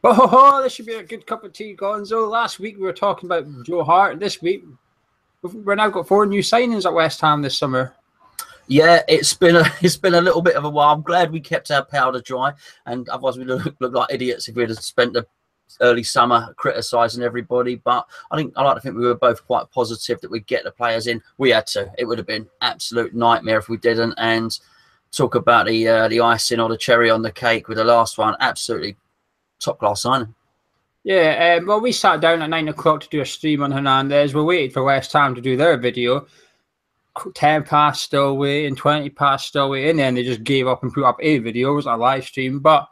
Oh, this should be a good cup of tea, Gonzo. Last week we were talking about Joe Hart. This week we've now got 4 new signings at West Ham this summer. Yeah, it's been a little bit of a while. I'm glad we kept our powder dry, and otherwise we look like idiots if we'd have spent the early summer criticising everybody. But I like to think we were both quite positive that we'd get the players in. We had to. It would have been absolute nightmare if we didn't. And talk about the icing or the cherry on the cake with the last one. Absolutely top class signing. Yeah, well, we sat down at 9 o'clock to do a stream on Hernandez. We waited for West Ham to do their video. 10 past still waiting, 20 past still waiting, and they just gave up and put up a video. It was a live stream, but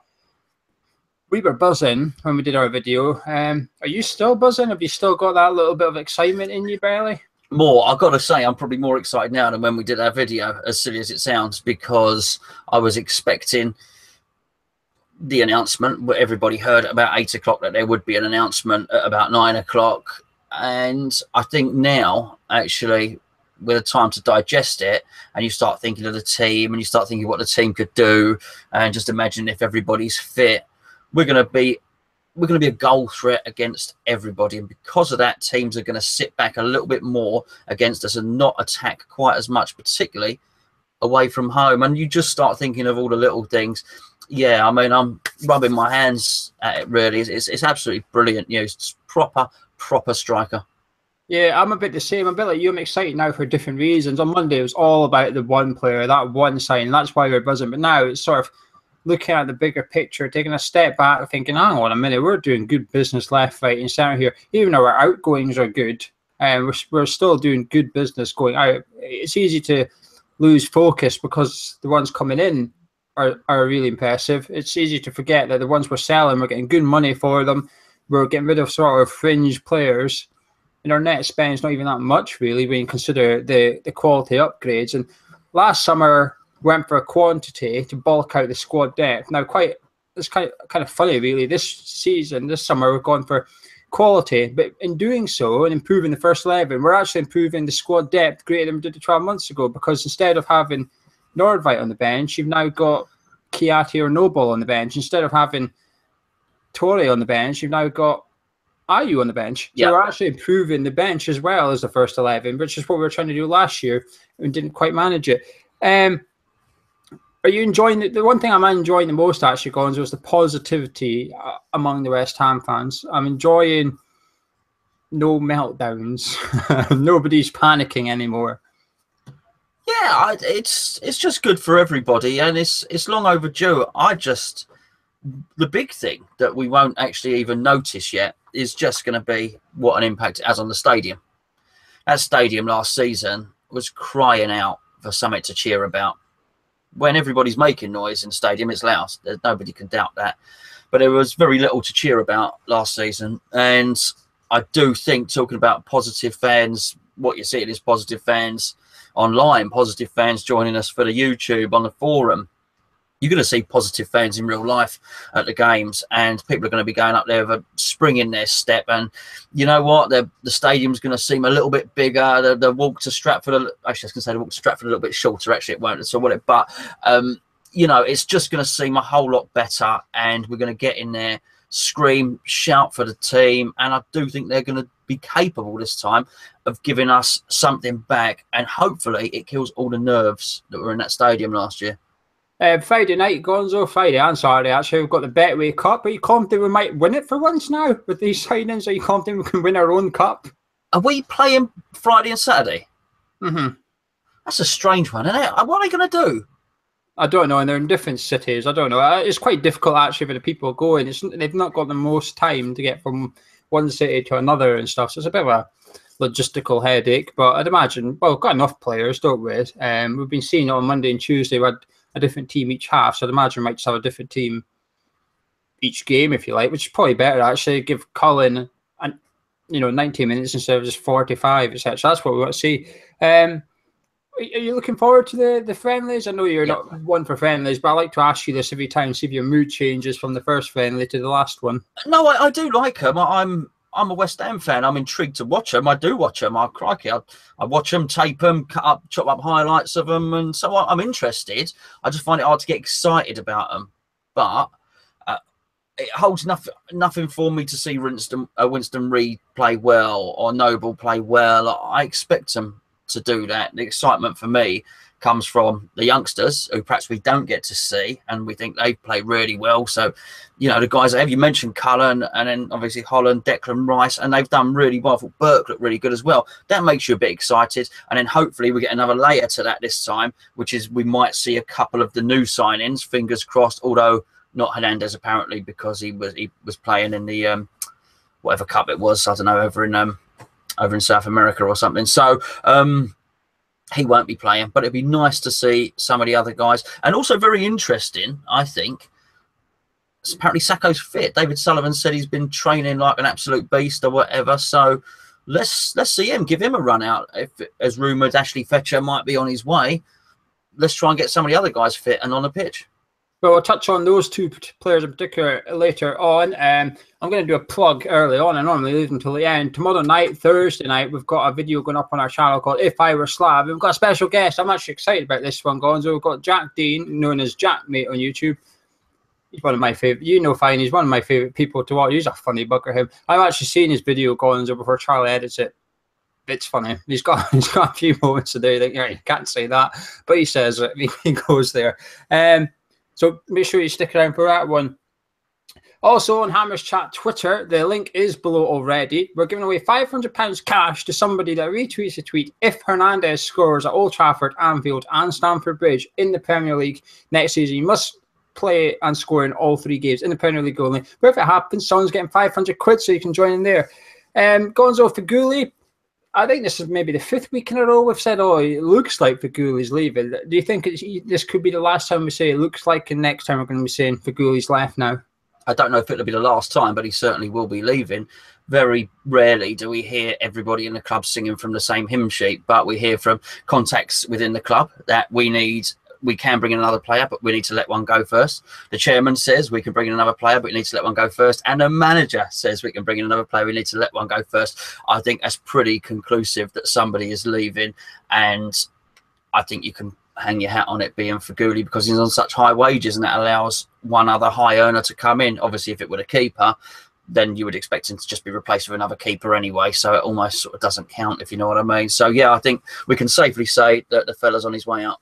we were buzzing when we did our video. Are you still buzzing? Have you still got that little bit of excitement in you, barely? More, I've got to say, I'm probably more excited now than when we did our video, as silly as it sounds, because I was expecting the announcement, what everybody heard about 8 o'clock, that there would be an announcement at about 9 o'clock. And I think now, actually, with the time to digest it, and you start thinking of the team, and you start thinking what the team could do, and just imagine if everybody's fit, we're going to be a goal threat against everybody. And because of that, teams are going to sit back a little bit more against us and not attack quite as much, particularly away from home. And you just start thinking of all the little things. Yeah, I mean, I'm rubbing my hands at it, really. It's absolutely brilliant news. It's proper striker. Yeah, I'm a bit the same. I'm a bit like you. I'm excited now for different reasons. On Monday, it was all about the one player, that one sign. That's why we're buzzing. But now it's sort of looking at the bigger picture, taking a step back, thinking, hang on a minute, we're doing good business left, right, and centre here. Even though our outgoings are good, and we're still doing good business going out. It's easy to lose focus because the ones coming in are really impressive. It's easy to forget that the ones we're selling, we're getting good money for them. We're getting rid of sort of fringe players. And our net spend is not even that much, really, when you consider the quality upgrades. And last summer, went for a quantity to bulk out the squad depth. Now, it's kind of funny, really. This summer, we've gone for quality. But in doing so and improving the first 11, we're actually improving the squad depth greater than we did 12 months ago, because instead of having Nordveit on the bench, you've now got Kiati or Noble on the bench. Instead of having Torre on the bench, you've now got Ayew on the bench. So we're actually improving the bench as well as the first 11, which is what we were trying to do last year and didn't quite manage it. Are you enjoying it? The one thing I'm enjoying the most, actually, Gonzo, is the positivity among the West Ham fans. I'm enjoying no meltdowns. Nobody's panicking anymore. Yeah, it's just good for everybody, and it's long overdue. The big thing that we won't actually even notice yet is just going to be what an impact it has on the stadium. That stadium last season was crying out for something to cheer about. When everybody's making noise in the stadium, it's loud. Nobody can doubt that. But there was very little to cheer about last season. And I do think, talking about positive fans, what you're seeing is positive fans online, positive fans joining us for the YouTube, on the forum. You're going to see positive fans in real life at the games, and people are going to be going up there with a spring in their step. And you know what? The stadium's going to seem a little bit bigger. The walk to Stratford, actually, I was going to say the walk to Stratford a little bit shorter. Actually, it won't at all, will it? But, you know, it's just going to seem a whole lot better, and we're going to get in there, scream, shout for the team. And I do think they're going to be capable this time of giving us something back. And hopefully it kills all the nerves that were in that stadium last year. Friday night, Gonzo, Friday and Saturday, actually, we've got the Betway Cup. Are you confident we might win it for once now with these signings? Are you confident we can win our own cup? Are we playing Friday and Saturday? Mm-hmm. That's a strange one, isn't it? What are they going to do? I don't know, and they're in different cities. I don't know. It's quite difficult, actually, for the people going. They've not got the most time to get from one city to another and stuff, so it's a bit of a logistical headache. But I'd imagine, well, we've got enough players, don't we? We've been seeing it on Monday and Tuesday. We had a different team each half, so I'd imagine we might just have a different team each game, if you like, which is probably better, actually. Give Cullen 90 minutes instead of just 45, etc. That's what we want to see. Are you looking forward to the friendlies? I know you're not one for friendlies, but I like to ask you this every time, see if your mood changes from the first friendly to the last one. No, I do like them. I'm a West Ham fan. I'm intrigued to watch them. I do watch them. Crikey, I watch them, tape them, chop up highlights of them, and so I'm interested. I just find it hard to get excited about them. But it holds nothing for me to see Winston Reid play well or Noble play well. I expect them to do that. The excitement for me comes from the youngsters who perhaps we don't get to see, and we think they play really well. So, you know, the guys that have you mentioned, Cullen, and then obviously Holland, Declan Rice, and they've done really well. I thought Burke looked really good as well. That makes you a bit excited. And then hopefully we get another layer to that this time, which is we might see a couple of the new signings, fingers crossed, although not Hernandez apparently, because he was playing in the whatever cup it was, I don't know, over in South America or something. So he won't be playing, but it'd be nice to see some of the other guys. And also very interesting, I think, apparently Sakho's fit. David Sullivan said he's been training like an absolute beast or whatever. So let's see him, give him a run out. If, as rumoured, Ashley Fletcher might be on his way, let's try and get some of the other guys fit and on the pitch. Well, we'll touch on those two players in particular later on. I'm going to do a plug early on. I normally leave until the end. Tomorrow night, Thursday night, we've got a video going up on our channel called If I Were Slav. We've got a special guest. I'm actually excited about this one, Gonzo. We've got Jack Dean, known as Jack Mate on YouTube. He's one of my favourite. You know, fine. He's one of my favourite people to watch. He's a funny bugger, him. I've actually seen his video, Gonzo, before Charlie edits it. It's funny. He's got a few moments today that you can't say that, but he says it. He goes there. So make sure you stick around for that one. Also on Hammers Chat Twitter, the link is below already. We're giving away £500 cash to somebody that retweets a tweet if Hernandez scores at Old Trafford, Anfield and Stamford Bridge in the Premier League next season. You must play and score in all 3 games in the Premier League only. But if it happens, someone's getting 500 quid, so you can join in there. Gonzo Figuli, I think this is maybe the 5th week in a row we've said, oh, it looks like Figuli's leaving. Do you think this could be the last time we say it looks like, and next time we're going to be saying Figuli's left now? I don't know if it'll be the last time, but he certainly will be leaving. Very rarely do we hear everybody in the club singing from the same hymn sheet, but we hear from contacts within the club that we can bring in another player, but we need to let one go first. The chairman says we can bring in another player, but we need to let one go first. And the manager says we can bring in another player, we need to let one go first. I think that's pretty conclusive that somebody is leaving. And I think you can hang your hat on it being Figuli because he's on such high wages, and that allows one other high earner to come in. Obviously, if it were a keeper, then you would expect him to just be replaced with another keeper anyway. So it almost sort of doesn't count, if you know what I mean. So, yeah, I think we can safely say that the fella's on his way out.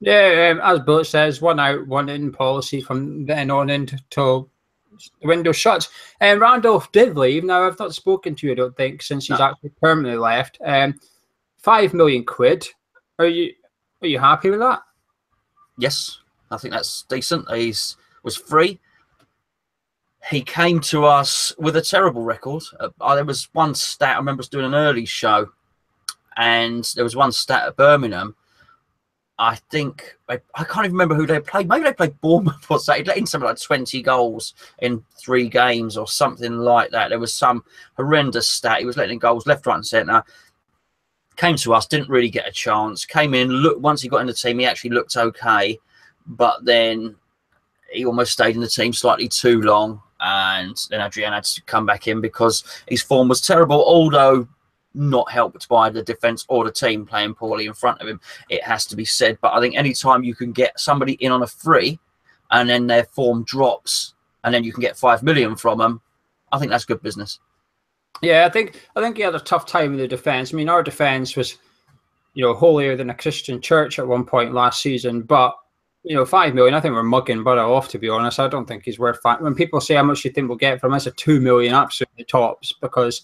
Yeah, as Bilic says, 1 out, 1 in policy from then on until the window shuts. And Randolph did leave. Now, I've not spoken to you, I don't think, since he's actually permanently left. 5 million quid. Are you happy with that? Yes, I think that's decent. He was free. He came to us with a terrible record. There was one stat, I remember us doing an early show, and there was one stat at Birmingham. I think, I can't even remember who they played. Maybe they played Bournemouth or something. He let in something like 20 goals in 3 games or something like that. There was some horrendous stat. He was letting in goals left, right and centre. Came to us, didn't really get a chance. Came in, looked, once he got in the team, he actually looked okay. But then he almost stayed in the team slightly too long. And then Adrian had to come back in because his form was terrible, although not helped by the defence or the team playing poorly in front of him, it has to be said. But I think any time you can get somebody in on a free and then their form drops and then you can get 5 million from them, I think that's good business. Yeah, I think he had a tough time with the defence. I mean, our defence was, holier than a Christian church at one point last season. But, 5 million, I think we're mugging Borough off, to be honest. I don't think he's worth 5. When people say how much you think we'll get from us, a 2 million absolutely tops, because,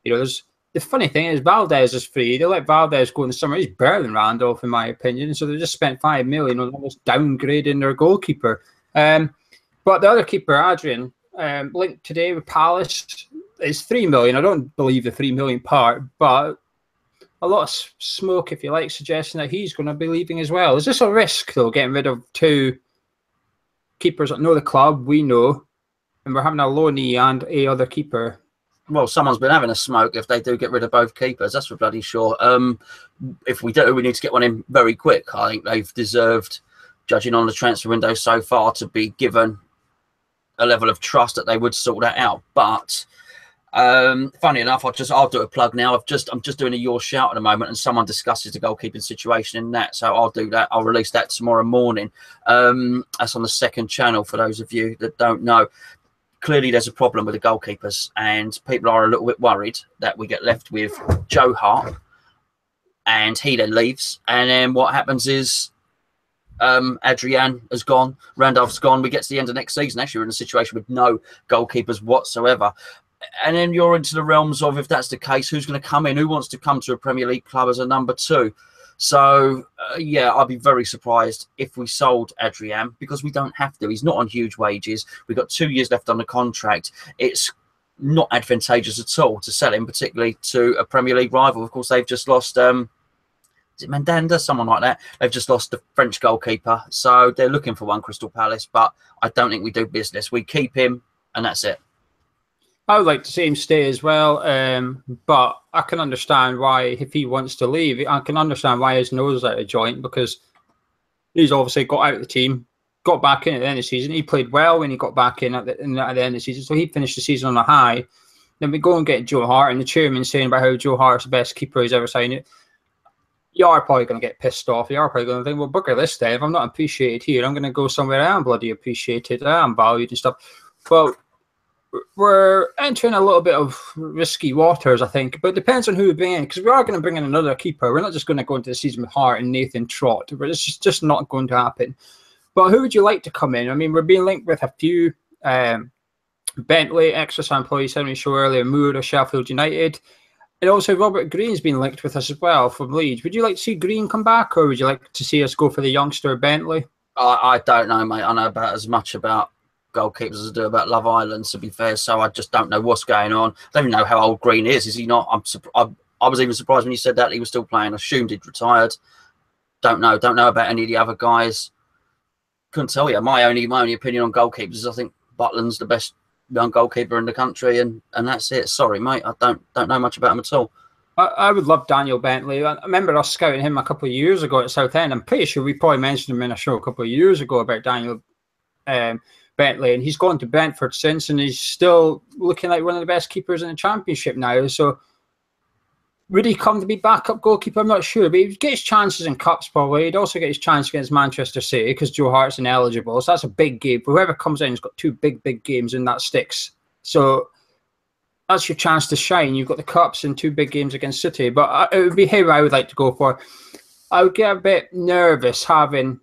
there's... The funny thing is, Valdez is free. They let Valdez go in the summer. He's better than Randolph, in my opinion. So they just spent 5 million on almost downgrading their goalkeeper. But the other keeper, Adrian, linked today with Palace, is 3 million. I don't believe the 3 million part, but a lot of smoke, if you like, suggesting that he's going to be leaving as well. Is this a risk, though, getting rid of 2 keepers that know the club, we know, and we're having a loanee and a other keeper? Well, someone's been having a smoke if they do get rid of both keepers. That's for bloody sure. If we do, we need to get one in very quick. I think they've deserved, judging on the transfer window so far, to be given a level of trust that they would sort that out. But funny enough, I'll do a plug now. I'm just doing a Your Shout at the moment, and someone discusses the goalkeeping situation in that. So I'll do that. I'll release that tomorrow morning. That's on the second channel for those of you that don't know. clearly there's a problem with the goalkeepers, and people are a little bit worried that we get left with Joe Hart, and he then leaves, and then what happens is Adrian has gone, Randolph's gone. We get to the end of next season. Actually, we're in a situation with no goalkeepers whatsoever. And then you're into the realms of, if that's the case, who's going to come in? Who wants to come to a Premier League club as a number 2? So, yeah, I'd be very surprised if we sold Adrian, because we don't have to. He's not on huge wages. We've got 2 years left on the contract. It's not advantageous at all to sell him, particularly to a Premier League rival. Of course, they've just lost... is it Mandanda? Someone like that. They've just lost the French goalkeeper. So they're looking for one, Crystal Palace. But I don't think we do business. We keep him, and that's it. I would like to see him stay as well. But I can understand why, if he wants to leave, I can understand why his nose is out of joint, because he's obviously got out of the team, got back in at the end of the season. He played well when he got back in at the end of the season. So he finished the season on a high. Then we go and get Joe Hart, and the chairman saying about how Joe Hart's the best keeper he's ever signed. You are probably going to get pissed off. You are probably going to think, well, bugger this day. If I'm not appreciated here, I'm going to go somewhere I am bloody appreciated, I am valued and stuff. Well, we're entering a little bit of risky waters, I think. But it depends on who we bring in, because we are going to bring in another keeper. We're not just going to go into the season with Hart and Nathan Trott. It's just not going to happen. But who would you like to come in? I mean, we're being linked with a few. Bentley, Extra employees, said we show earlier, Moore of Sheffield United. And also Robert Green's been linked with us as well from Leeds. Would you like to see Green come back, or would you like to see us go for the youngster Bentley? I don't know, mate. I know about as much about goalkeepers as I do about Love Island, to be fair. So I just don't know what's going on. I don't even know how old Green is. Is he not? I was even surprised when you said that he was still playing. I assumed he'd retired. Don't know about any of the other guys. Couldn't tell you. My only opinion on goalkeepers is I think Butland's the best young goalkeeper in the country, and that's it. Sorry, mate, I don't know much about him at all. I would love Daniel Bentley. I remember us scouting him a couple of years ago at Southend. I'm pretty sure we probably mentioned him in a show a couple of years ago about Daniel Bentley, and he's gone to Brentford since, and he's still looking like one of the best keepers in the Championship now. So would he come to be backup goalkeeper? I'm not sure, but he'd get his chances in cups probably. He'd also get his chance against Manchester City because Joe Hart's ineligible. So that's a big game. Whoever comes in has got 2 big games, and that sticks. So that's your chance to shine. You've got the cups and 2 big games against City. But it would be him I would like to go for. I would get a bit nervous having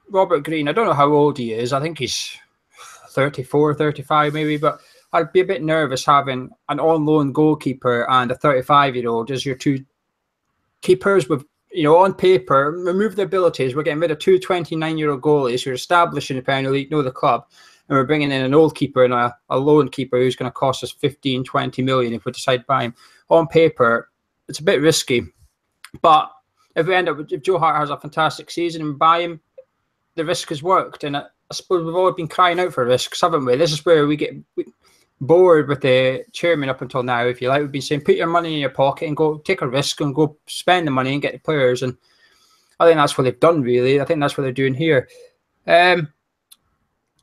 Robert Green. I don't know how old he is. I think he's 34, 35 maybe, but I'd be a bit nervous having an on-loan goalkeeper and a 35-year-old as your 2 keepers with, on paper, remove the abilities. We're getting rid of 2 29-year-old goalies who are established in the Premier League, know the club, and we're bringing in an old keeper and a loan keeper who's going to cost us 15, 20 million if we decide to buy him. On paper, it's a bit risky. But if Joe Hart has a fantastic season and we buy him, the risk has worked. And I suppose we've all been crying out for risks, haven't we? This is where we get bored with the chairman up until now, if you like. We've been saying, put your money in your pocket and go take a risk and go spend the money and get the players. And I think that's what they've done, really. I think that's what they're doing here.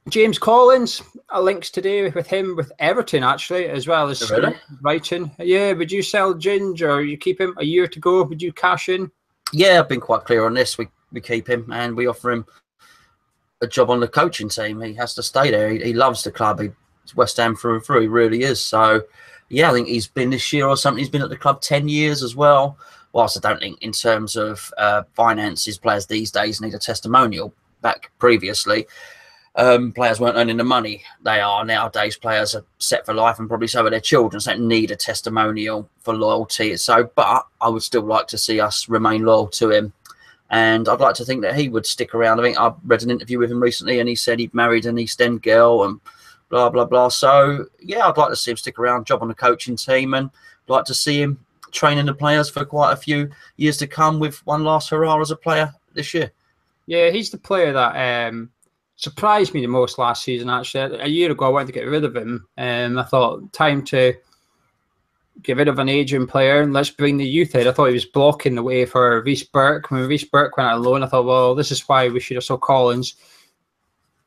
James Collins, links today with him with Everton, actually, as well as Brighton. Yeah, would you sell Ginge, or you keep him? A year to go, would you cash in? Yeah, I've been quite clear on this. We keep him, and we offer him a job on the coaching team. He has to stay there. He loves the club. He's West Ham through and through. He really is. So, yeah, I think he's been this year or something. He's been at the club 10 years as well. Whilst I don't think in terms of finances, players these days need a testimonial. Back previously, players weren't earning the money they are nowadays. Players are set for life, and probably so are their children, so they need a testimonial for loyalty. So, but I would still like to see us remain loyal to him. And I'd like to think that he would stick around. I think I read an interview with him recently, and he said he'd married an East End girl and blah, blah, blah. So, yeah, I'd like to see him stick around, job on the coaching team, and I'd like to see him training the players for quite a few years to come with one last hurrah as a player this year. Yeah, he's the player that surprised me the most last season, actually. A year ago, I wanted to get rid of him. I thought, time to get rid of an aging player and let's bring the youth in. I thought he was blocking the way for Reece Burke. When Reece Burke went out alone, I thought, well, this is why we should have sold Collins.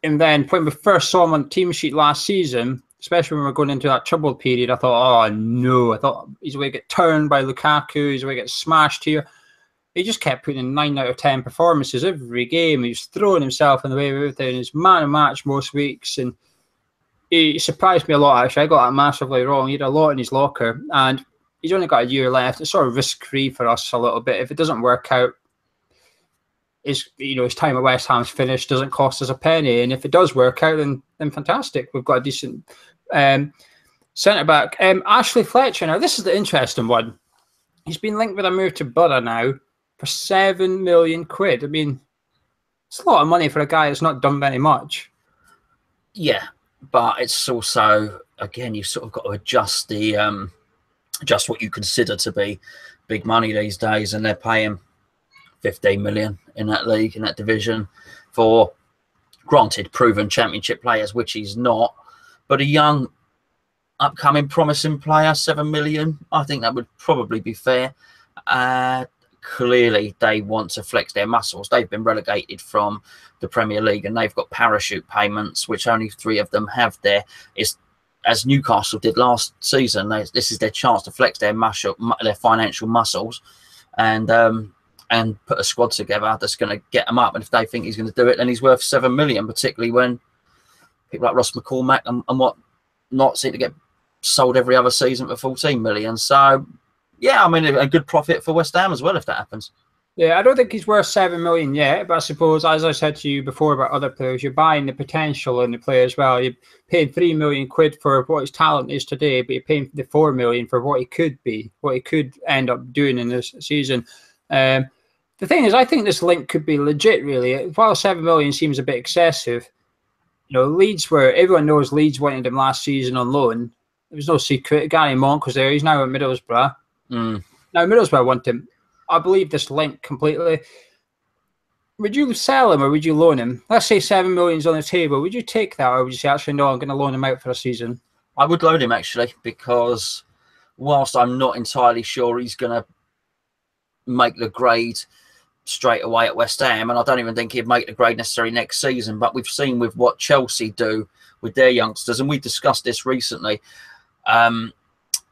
And then when we first saw him on the team sheet last season, especially when we were going into that troubled period, I thought, oh, no. I thought he's going to get turned by Lukaku. He's going to get smashed here. He just kept putting in 9 out of 10 performances every game. He was throwing himself in the way of everything. He's man of match most weeks. And he surprised me a lot, actually. I got that massively wrong. He had a lot in his locker, and he's only got a year left. It's sort of risk-free for us a little bit. If it doesn't work out, his time at West Ham's finished, doesn't cost us a penny. And if it does work out, then fantastic. We've got a decent centre-back. Ashley Fletcher. Now, this is the interesting one. He's been linked with a move to Borough now for £7 million. I mean, it's a lot of money for a guy that's not done very much. Yeah, but it's also, again, you've sort of got to adjust the just what you consider to be big money these days, and they're paying 15 million in that league, in that division, for, granted, proven championship players, which he's not, but a young, upcoming, promising player, 7 million. I think that would probably be fair. Clearly, they want to flex their muscles. They've been relegated from the Premier League, and they've got parachute payments, which only 3 of them have there. It's, as Newcastle did last season, this is their chance to flex their financial muscles, and put a squad together that's going to get them up. And if they think he's going to do it, then he's worth 7 million, particularly when people like Ross McCormack and what not seem to get sold every other season for 14 million. So, yeah, I mean, a good profit for West Ham as well if that happens. Yeah, I don't think he's worth 7 million yet, but I suppose, as I said to you before about other players, you're buying the potential in the player as well. You paid £3 million for what his talent is today, but you're paying the 4 million for what he could be, what he could end up doing in this season. The thing is, I think this link could be legit, really. While 7 million seems a bit excessive, Leeds everyone knows Leeds wanted him last season on loan. There was no secret. Gary Monk was there. He's now at Middlesbrough. Now Middlesbrough want him. I believe this link completely. Would you sell him or would you loan him? Let's say 7 million's on the table. Would you take that, or would you say, actually, no, I'm going to loan him out for a season? I would loan him, actually, because whilst I'm not entirely sure he's going to make the grade straight away at West Ham, and I don't even think he'd make the grade necessarily next season, but we've seen with what Chelsea do with their youngsters, and we discussed this recently.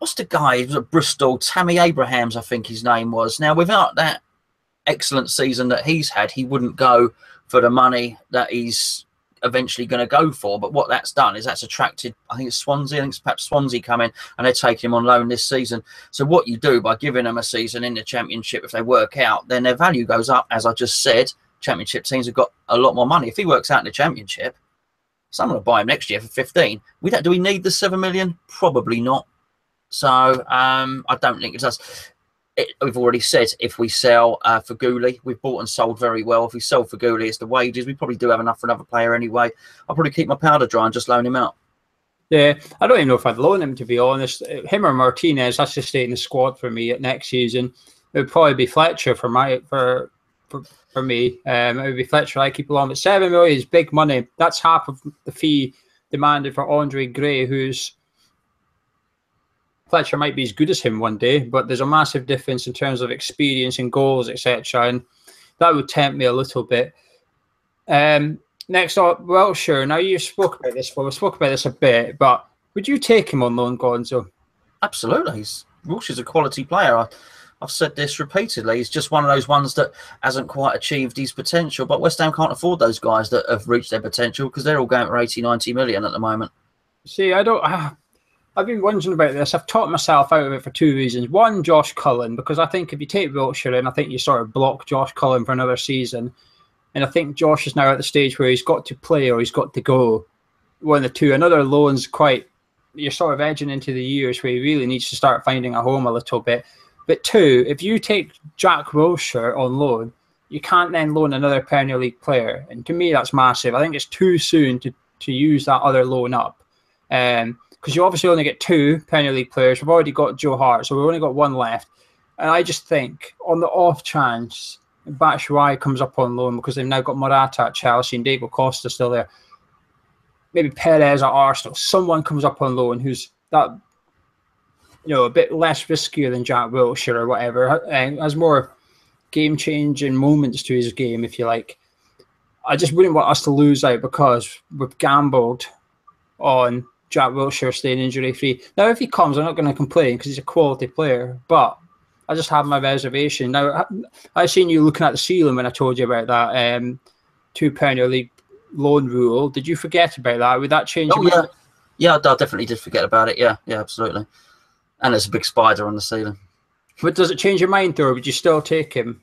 What's the guy? He was at Bristol, Tammy Abrahams, I think his name was. Now, without that excellent season that he's had, he wouldn't go for the money that he's eventually going to go for. But what that's done is that's attracted, I think it's Swansea, I think it's perhaps Swansea coming, and they're taking him on loan this season. So what you do by giving them a season in the Championship, if they work out, then their value goes up. As I just said, Championship teams have got a lot more money. If he works out in the Championship, someone will buy him next year for 15. Do we need the 7 million? Probably not. So I don't think it does. We've already said if we sell for Gooley, we've bought and sold very well. If we sell for Gooley, it's the wages. We probably do have enough for another player anyway. I'll probably keep my powder dry and just loan him out. Yeah, I don't even know if I'd loan him, to be honest. Him or Martinez, that's just stay in the squad for me at next season. It would probably be Fletcher for me. It would be Fletcher I keep along. But 7 million is big money. That's half of the fee demanded for Andre Gray, who's Fletcher might be as good as him one day, but there's a massive difference in terms of experience and goals, etc. And that would tempt me a little bit. Next up, Wilshere. Now, you spoke about this. Well, we spoke about this a bit, but would you take him on loan, Gonzo? Absolutely. Wilshere's a quality player. I've said this repeatedly. He's just one of those ones that hasn't quite achieved his potential, but West Ham can't afford those guys that have reached their potential because they're all going for 80, 90 million at the moment. See, I've been wondering about this. I've talked myself out of it for 2 reasons. One, Josh Cullen, because I think if you take Wilshere in, I think you sort of block Josh Cullen for another season. And I think Josh is now at the stage where he's got to play or he's got to go. One of the two. Another loan's you're sort of edging into the years where he really needs to start finding a home a little bit. But two, if you take Jack Wilshere on loan, you can't then loan another Premier League player. And to me, that's massive. I think it's too soon to use that other loan up. Because you obviously only get 2 Premier League players. We've already got Joe Hart, so we've only got 1 left. And I just think, on the off chance, Batshuayi comes up on loan because they've now got Morata at Chelsea and Diego Costa still there. Maybe Perez at Arsenal. Someone comes up on loan who's that, a bit less riskier than Jack Wilshere or whatever, and has more game-changing moments to his game, if you like. I just wouldn't want us to lose out because we've gambled on Jack Wilshere staying injury-free. Now, if he comes, I'm not going to complain because he's a quality player, but I just have my reservation. Now, I've seen you looking at the ceiling when I told you about that 2 Premier League loan rule. Did you forget about that? Would that change? Oh, yeah. Yeah, I definitely did forget about it. Yeah, yeah, absolutely. And there's a big spider on the ceiling. But does it change your mind, though, or would you still take him?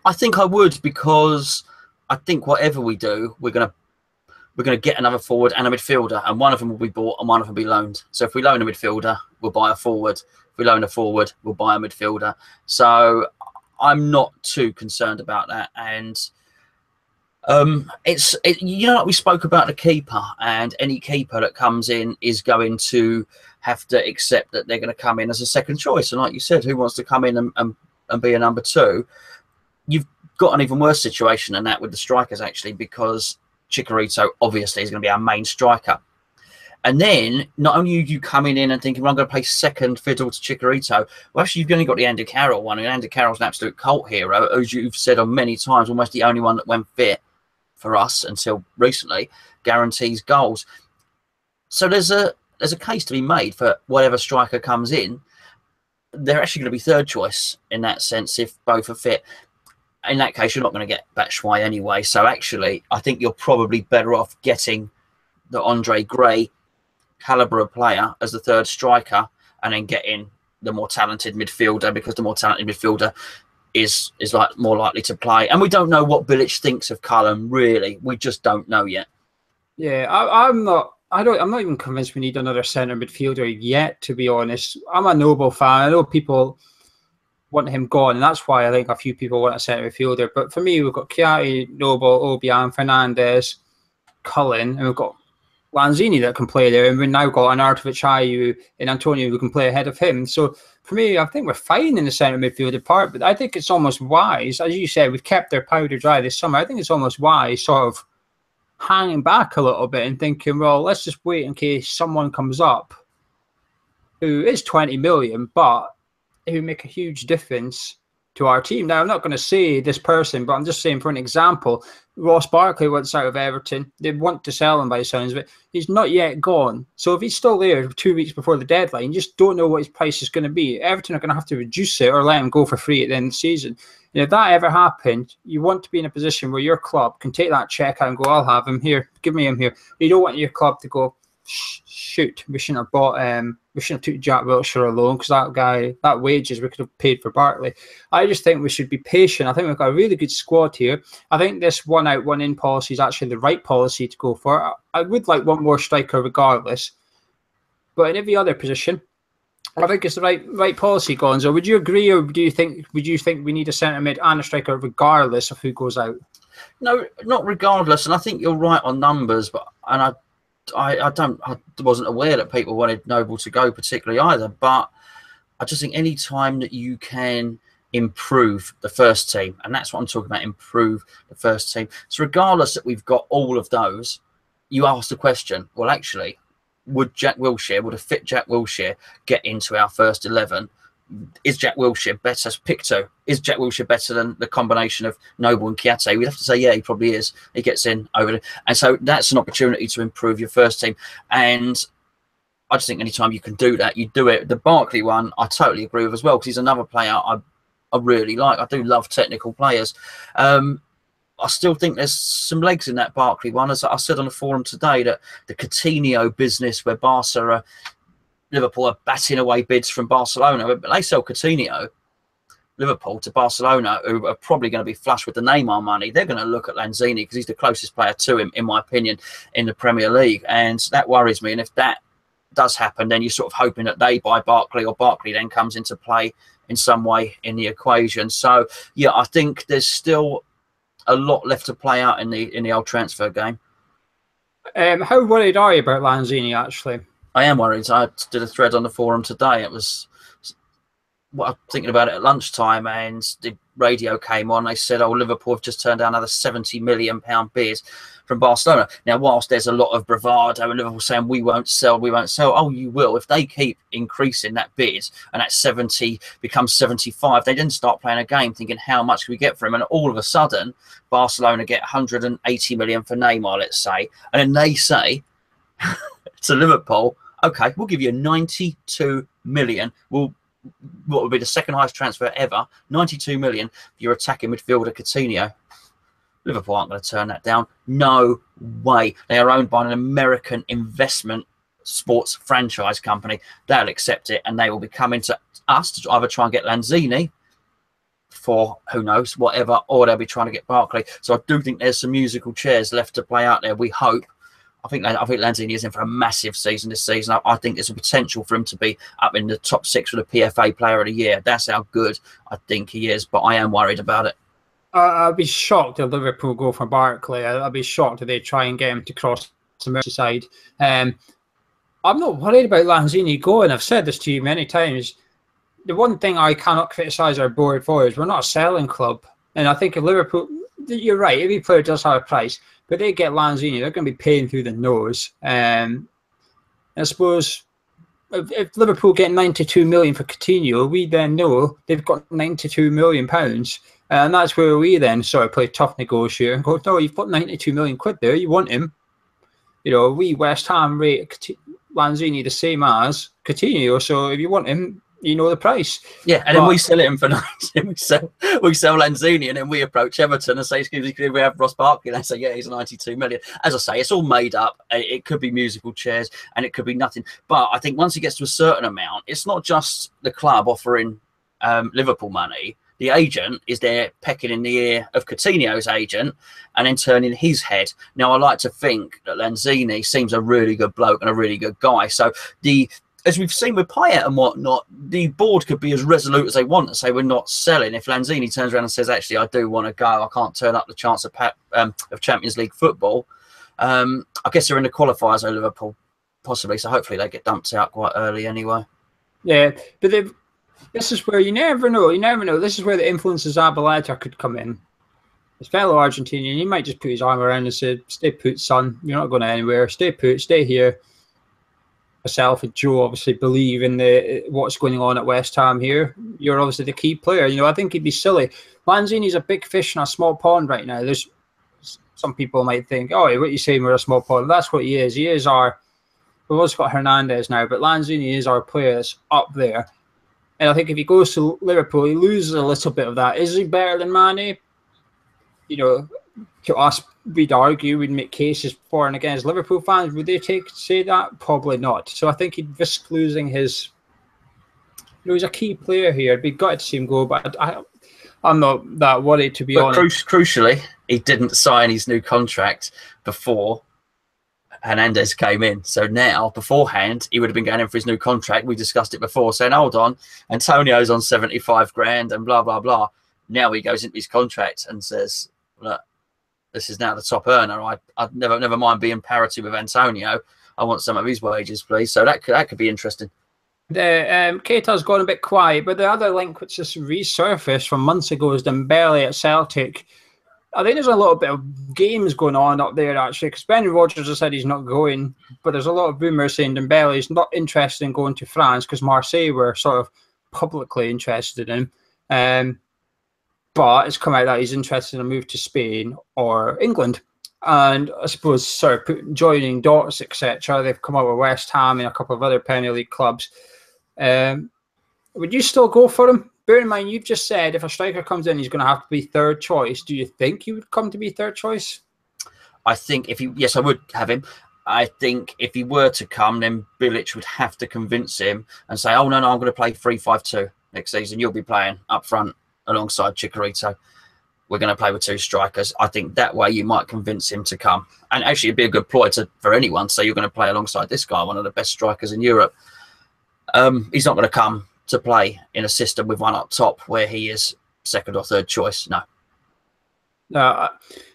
I think I would, because I think whatever we do, we're gonna get another forward and a midfielder, and one of them will be bought and one of them will be loaned. So if we loan a midfielder, we'll buy a forward. If we loan a forward, we'll buy a midfielder. So I'm not too concerned about that. And it's you know, like we spoke about the keeper, and any keeper that comes in is going to have to accept that they're going to come in as a second choice. And like you said, who wants to come in and be a number two? You've got an even worse situation than that with the strikers, actually, because Chicharito obviously is going to be our main striker. And then not only are you coming in and thinking, well, I'm going to play second fiddle to Chicharito. Well, actually, you've only got the Andy Carroll one, and Andy Carroll's an absolute cult hero, as you've said on many times, almost the only one that went fit for us until recently, guarantees goals. So there's a case to be made for whatever striker comes in. They're actually going to be third choice in that sense if both are fit. In that case, you're not going to get Batshuayi anyway. So actually, I think you're probably better off getting the Andre Gray caliber of player as the third striker, and then getting the more talented midfielder, because the more talented midfielder is like more likely to play. And we don't know what Bilic thinks of Cullen, really. We just don't know yet. Yeah, I'm not even convinced we need another centre midfielder yet, to be honest. I'm a Noble fan. I know people want him gone, and that's why I think a few people want a centre midfielder. But for me, we've got Chiari, Noble, Obiang, Fernandez, Cullen, and we've got Lanzini that can play there, and we've now got an Artovich Ayew and Antonio who can play ahead of him. So for me, I think we're fine in the centre midfielder part, but I think it's almost wise, as you said, we've kept their powder dry this summer. I think it's almost wise sort of hanging back a little bit and thinking, well, let's just wait in case someone comes up who is 20 million, but who make a huge difference to our team. Now, I'm not going to say this person, but I'm just saying, for an example, Ross Barkley wants out of Everton. They want to sell him by the sounds of it. He's not yet gone. So if he's still there 2 weeks before the deadline, you just don't know what his price is going to be. Everton are going to have to reduce it or let him go for free at the end of the season. And if that ever happened, you want to be in a position where your club can take that check out and go, I'll have him here. Give me him here. You don't want your club to go, shoot, we shouldn't have bought we shouldn't have took Jack Wilshere alone, because that guy, that wages we could have paid for Barkley. I just think we should be patient. I think we've got a really good squad here. I think this one out, one in policy is actually the right policy to go for. I would like one more striker regardless, but in every other position, I think it's the right policy, Gonzo. Would you agree, or would you think we need a centre mid and a striker regardless of who goes out? No, not regardless. And I think you're right on numbers, but I wasn't aware that people wanted Noble to go particularly either, but I just think any time that you can improve the first team, and that's what I'm talking about, improve the first team. So regardless that we've got all of those, you ask the question, well, actually, would a fit Jack Wilshere get into our first 11? Is Jack Wilshere better? Pick two. Is Jack Wilshere better than the combination of Noble and Kiate? We'd have to say, yeah, he probably is. He gets in over there. And so that's an opportunity to improve your first team. And I just think anytime you can do that, you do it. The Barkley one, I totally agree with as well, because he's another player I really like. I do love technical players. I still think there's some legs in that Barkley one. As I said on the forum today, that the Coutinho business where Liverpool are batting away bids from Barcelona, but they sell Coutinho, Liverpool, to Barcelona, who are probably going to be flush with the Neymar money. They're going to look at Lanzini because he's the closest player to him, in my opinion, in the Premier League. And that worries me. And if that does happen, then you're sort of hoping that they buy Barkley, or Barkley then comes into play in some way in the equation. So, yeah, I think there's still a lot left to play out in the old transfer game. How worried are you about Lanzini, actually? I am worried. I did a thread on the forum today. It was what I'm thinking about it at lunchtime, and the radio came on. They said, oh, Liverpool have just turned down another £70 million bid from Barcelona. Now, whilst there's a lot of bravado and Liverpool saying we won't sell, oh, you will. If they keep increasing that bid and that 70 becomes 75, they then start playing a game thinking, how much can we get for him? And all of a sudden, Barcelona get 180 million for Neymar, let's say, and then they say to Liverpool, okay, we'll give you 92 million. What would be the second highest transfer ever? 92 million for your attacking midfielder Coutinho. Liverpool aren't going to turn that down. No way. They are owned by an American investment sports franchise company. They'll accept it, and they will be coming to us to either try and get Lanzini for who knows whatever, or they'll be trying to get Barkley. So I do think there's some musical chairs left to play out there. We hope. I think Lanzini is in for a massive season this season. I think there's a potential for him to be up in the top 6 for the PFA Player of the Year. That's how good I think he is, but I am worried about it. I'd be shocked if Liverpool go for Barkley. I'd be shocked if they try and get him to cross the Merseyside. I'm not worried about Lanzini going. I've said this to you many times. The one thing I cannot criticise our board for is we're not a selling club. And I think if Liverpool, you're right, every player does have a price, but they get Lanzini, they're going to be paying through the nose. I suppose if Liverpool get 92 million for Coutinho, we then know they've got 92 million pounds. And that's where we then sort of play tough negotiator and go, no, you've put 92 million quid there, you want him. You know, we West Ham rate Lanzini the same as Coutinho, so if you want him, you know the price. Yeah, and then we sell him for 90. we sell Lanzini, and then we approach Everton and say, excuse me, could we have Ross Barkley? And they say, yeah, he's 92 million. As I say, it's all made up. It could be musical chairs and it could be nothing. But I think once he gets to a certain amount, it's not just the club offering Liverpool money. The agent is there pecking in the ear of Coutinho's agent and then turning his head. Now, I like to think that Lanzini seems a really good bloke and a really good guy. So as we've seen with Payet and whatnot, the board could be as resolute as they want and say we're not selling. If Lanzini turns around and says, actually, I do want to go, I can't turn up the chance of Champions League football. I guess they're in the qualifiers at Liverpool, possibly. So hopefully they get dumped out quite early anyway. Yeah, but this is where you never know. You never know. This is where the influence of Zabaleta could come in. His fellow Argentinian, he might just put his arm around and say, stay put, son. You're not going anywhere. Stay put. Stay here. Myself and Joe obviously believe in what's going on at West Ham here. You're obviously the key player. You know, I think he'd be silly. Lanzini's a big fish in a small pond right now. There's some people might think, oh, what are you saying, we're a small pond? That's what he is. He is we've also got Hernandez now, but Lanzini is our player that's up there. And I think if he goes to Liverpool, he loses a little bit of that. Is he better than Mane? You know, to us, we'd argue, we'd make cases for and against Liverpool fans. Would they say that? Probably not. So I think he'd risk losing his... You know, he's a key player here. It'd be gutted to see him go, but I'm not that worried, to be honest. Crucially, he didn't sign his new contract before Hernandez came in. So now, beforehand, he would have been going in for his new contract. We discussed it before, saying, hold on, Antonio's on 75 grand and blah, blah, blah. Now he goes into his contract and says, look, this is now the top earner. I'd never mind being parity with Antonio. I want some of his wages, please. So that could be interesting. Keita's gone a bit quiet, but the other link which has resurfaced from months ago is Dembélé at Celtic. I think there's a little bit of games going on up there, actually, because Ben Rodgers has said he's not going, but there's a lot of rumours saying Dembélé is not interested in going to France because Marseille were sort of publicly interested in him. But it's come out that he's interested in a move to Spain or England. And I suppose sort of joining dots, etc., they've come up with West Ham and a couple of other Premier League clubs. Would you still go for him? Bear in mind, you've just said if a striker comes in, he's going to have to be third choice. Do you think he would come to be third choice? I think yes, I would have him. I think if he were to come, then Bilic would have to convince him and say, oh, no, I'm going to play 3-5-2 next season. You'll be playing up front alongside Chicharito. We're going to play with 2 strikers. I think that way you might convince him to come. And actually, it'd be a good ploy for anyone. So you're going to play alongside this guy, one of the best strikers in Europe. He's not going to come to play in a system with one up top where he is second or third choice. No. No,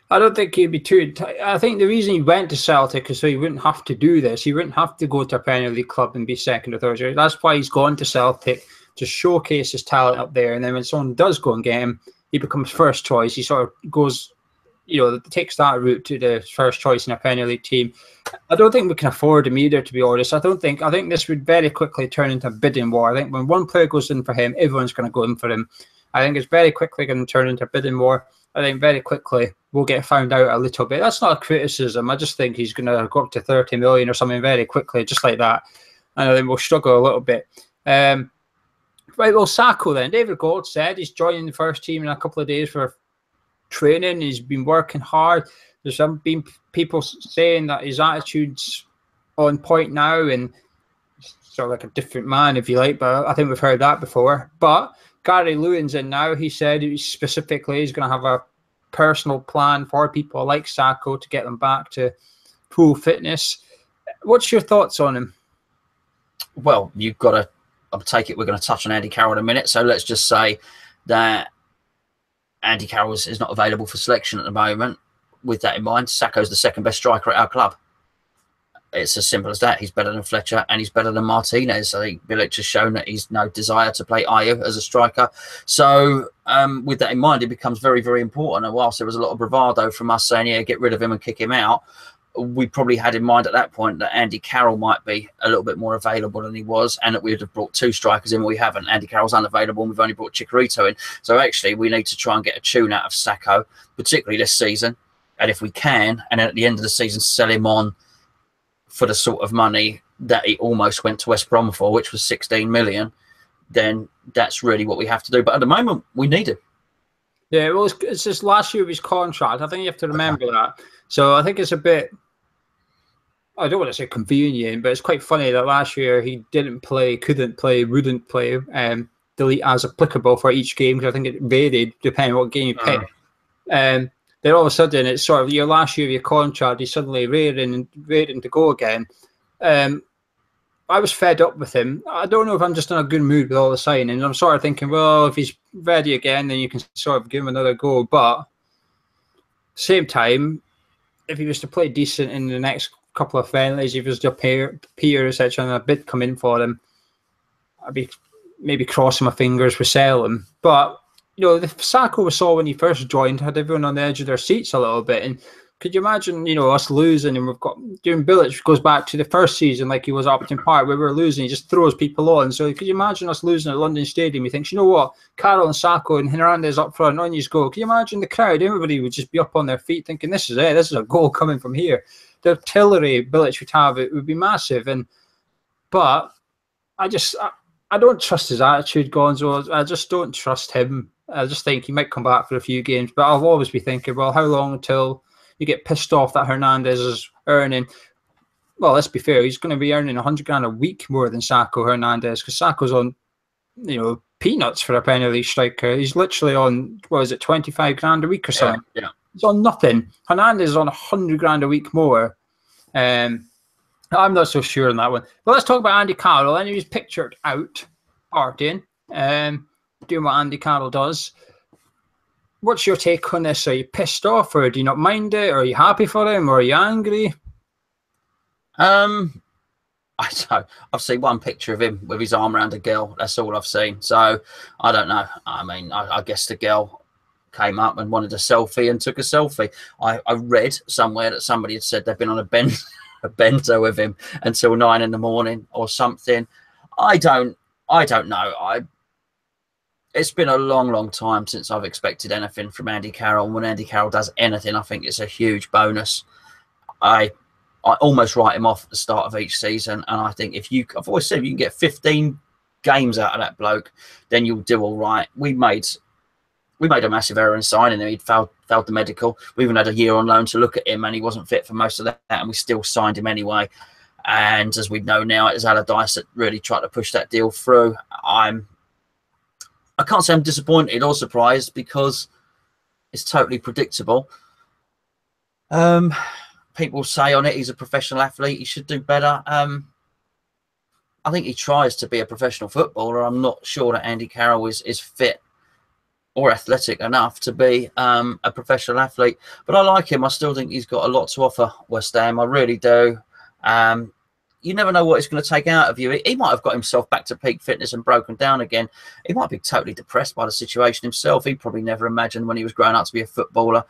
I don't think he'd be too... I think the reason he went to Celtic is so he wouldn't have to do this. He wouldn't have to go to a Premier League club and be second or third choice. That's why he's gone to Celtic, to showcase his talent up there. And then when someone does go and get him, he becomes first choice. He sort of goes, takes that route to the first choice in a Premier League team. I don't think we can afford him either, to be honest. I think this would very quickly turn into a bidding war. I think when one player goes in for him, everyone's going to go in for him. I think it's very quickly going to turn into a bidding war. I think very quickly we'll get found out a little bit. That's not a criticism. I just think he's going to go up to 30 million or something very quickly, just like that. And I think we'll struggle a little bit. Right, well, Sakho then. David Gold said he's joining the first team in a couple of days for training. He's been working hard. There's been people saying that his attitude's on point now and sort of like a different man, if you like. But I think we've heard that before. But Gary Lewin's in now. He said specifically he's going to have a personal plan for people like Sakho to get them back to full fitness. What's your thoughts on him? Well, you've got to, I'll take it we're going to touch on Andy Carroll in a minute. So let's just say that Andy Carroll is not available for selection at the moment. With that in mind, Sakho's the second best striker at our club. It's as simple as that. He's better than Fletcher and he's better than Martinez. I think Bilic has shown that he's no desire to play Ayew as a striker. So with that in mind, it becomes very, very important. And whilst there was a lot of bravado from us saying, yeah, get rid of him and kick him out, we probably had in mind at that point that Andy Carroll might be a little bit more available than he was, and that we would have brought two strikers in. We haven't. Andy Carroll's unavailable, and we've only brought Chicharito in. So actually, we need to try and get a tune out of Sakho, particularly this season. And if we can, and then at the end of the season, sell him on for the sort of money that he almost went to West Brom for, which was 16 million, then that's really what we have to do. But at the moment, we need him. Yeah, well, it's just last year of his contract. I think you have to remember that. So I think it's a bit, I don't want to say convenient, but it's quite funny that last year he didn't play, couldn't play, wouldn't play, delete as applicable for each game, because I think it varied depending on what game you picked. Then all of a sudden, it's sort of your last year of your contract, he's suddenly raring to go again. I was fed up with him. I don't know if I'm just in a good mood with all the signings. I'm sort of thinking, well, if he's ready again, then you can sort of give him another go. But same time, if he was to play decent in the next couple of friendlies, if he was to appear, etc., and a bid come in for him, I'd be maybe crossing my fingers for selling. But you know, the Sakho we saw when he first joined had everyone on the edge of their seats a little bit. And could you imagine, you know, us losing, and we've got, during Bilic goes back to the first season like he was at Upton Park, where we were losing, he just throws people on. So could you imagine us losing at London Stadium? He thinks, you know what, Carroll and Sakho and Hernandez up front, on you go. Can you imagine the crowd? Everybody would just be up on their feet thinking, this is it, this is a goal coming from here. The artillery Bilic would have, it would be massive. But I don't trust his attitude, Gonzo. I just don't trust him. I just think he might come back for a few games, but I'll always be thinking, well, how long until you get pissed off that Hernandez is earning? Well, let's be fair, he's going to be earning 100 grand a week more than Sakho Hernandez, because Sakho's on, you know, peanuts for a Premier League striker. He's literally on, what is it, 25 grand a week or something? Yeah. He's on nothing. Hernandez is on 100 grand a week more. I'm not so sure on that one. But let's talk about Andy Carroll. And he was pictured out partying, doing what Andy Carroll does. What's your take on this? Are you pissed off, or do you not mind it? Or are you happy for him, or are you angry? I don't. I've seen one picture of him with his arm around a girl. That's all I've seen. So I don't know. I mean, I guess the girl came up and wanted a selfie and took a selfie. I read somewhere that somebody had said they've been on a bento with him until 9 a.m. or something. I don't know. It's been a long, long time since I've expected anything from Andy Carroll. When Andy Carroll does anything, I think it's a huge bonus. I almost write him off at the start of each season, and I think I've always said, if you can get 15 games out of that bloke, then you'll do all right. We made a massive error in signing him. He'd failed the medical. We even had a year on loan to look at him, and he wasn't fit for most of that, and we still signed him anyway. And as we know now, it was Allardyce that really tried to push that deal through. I can't say I'm disappointed or surprised, because it's totally predictable. People say on it, he's a professional athlete, he should do better. I think he tries to be a professional footballer. I'm not sure that Andy Carroll is fit or athletic enough to be a professional athlete. But I like him. I still think he's got a lot to offer West Ham. I really do. You never know what he's going to take out of you. He might have got himself back to peak fitness and broken down again. He might be totally depressed by the situation himself. He probably never imagined when he was growing up to be a footballer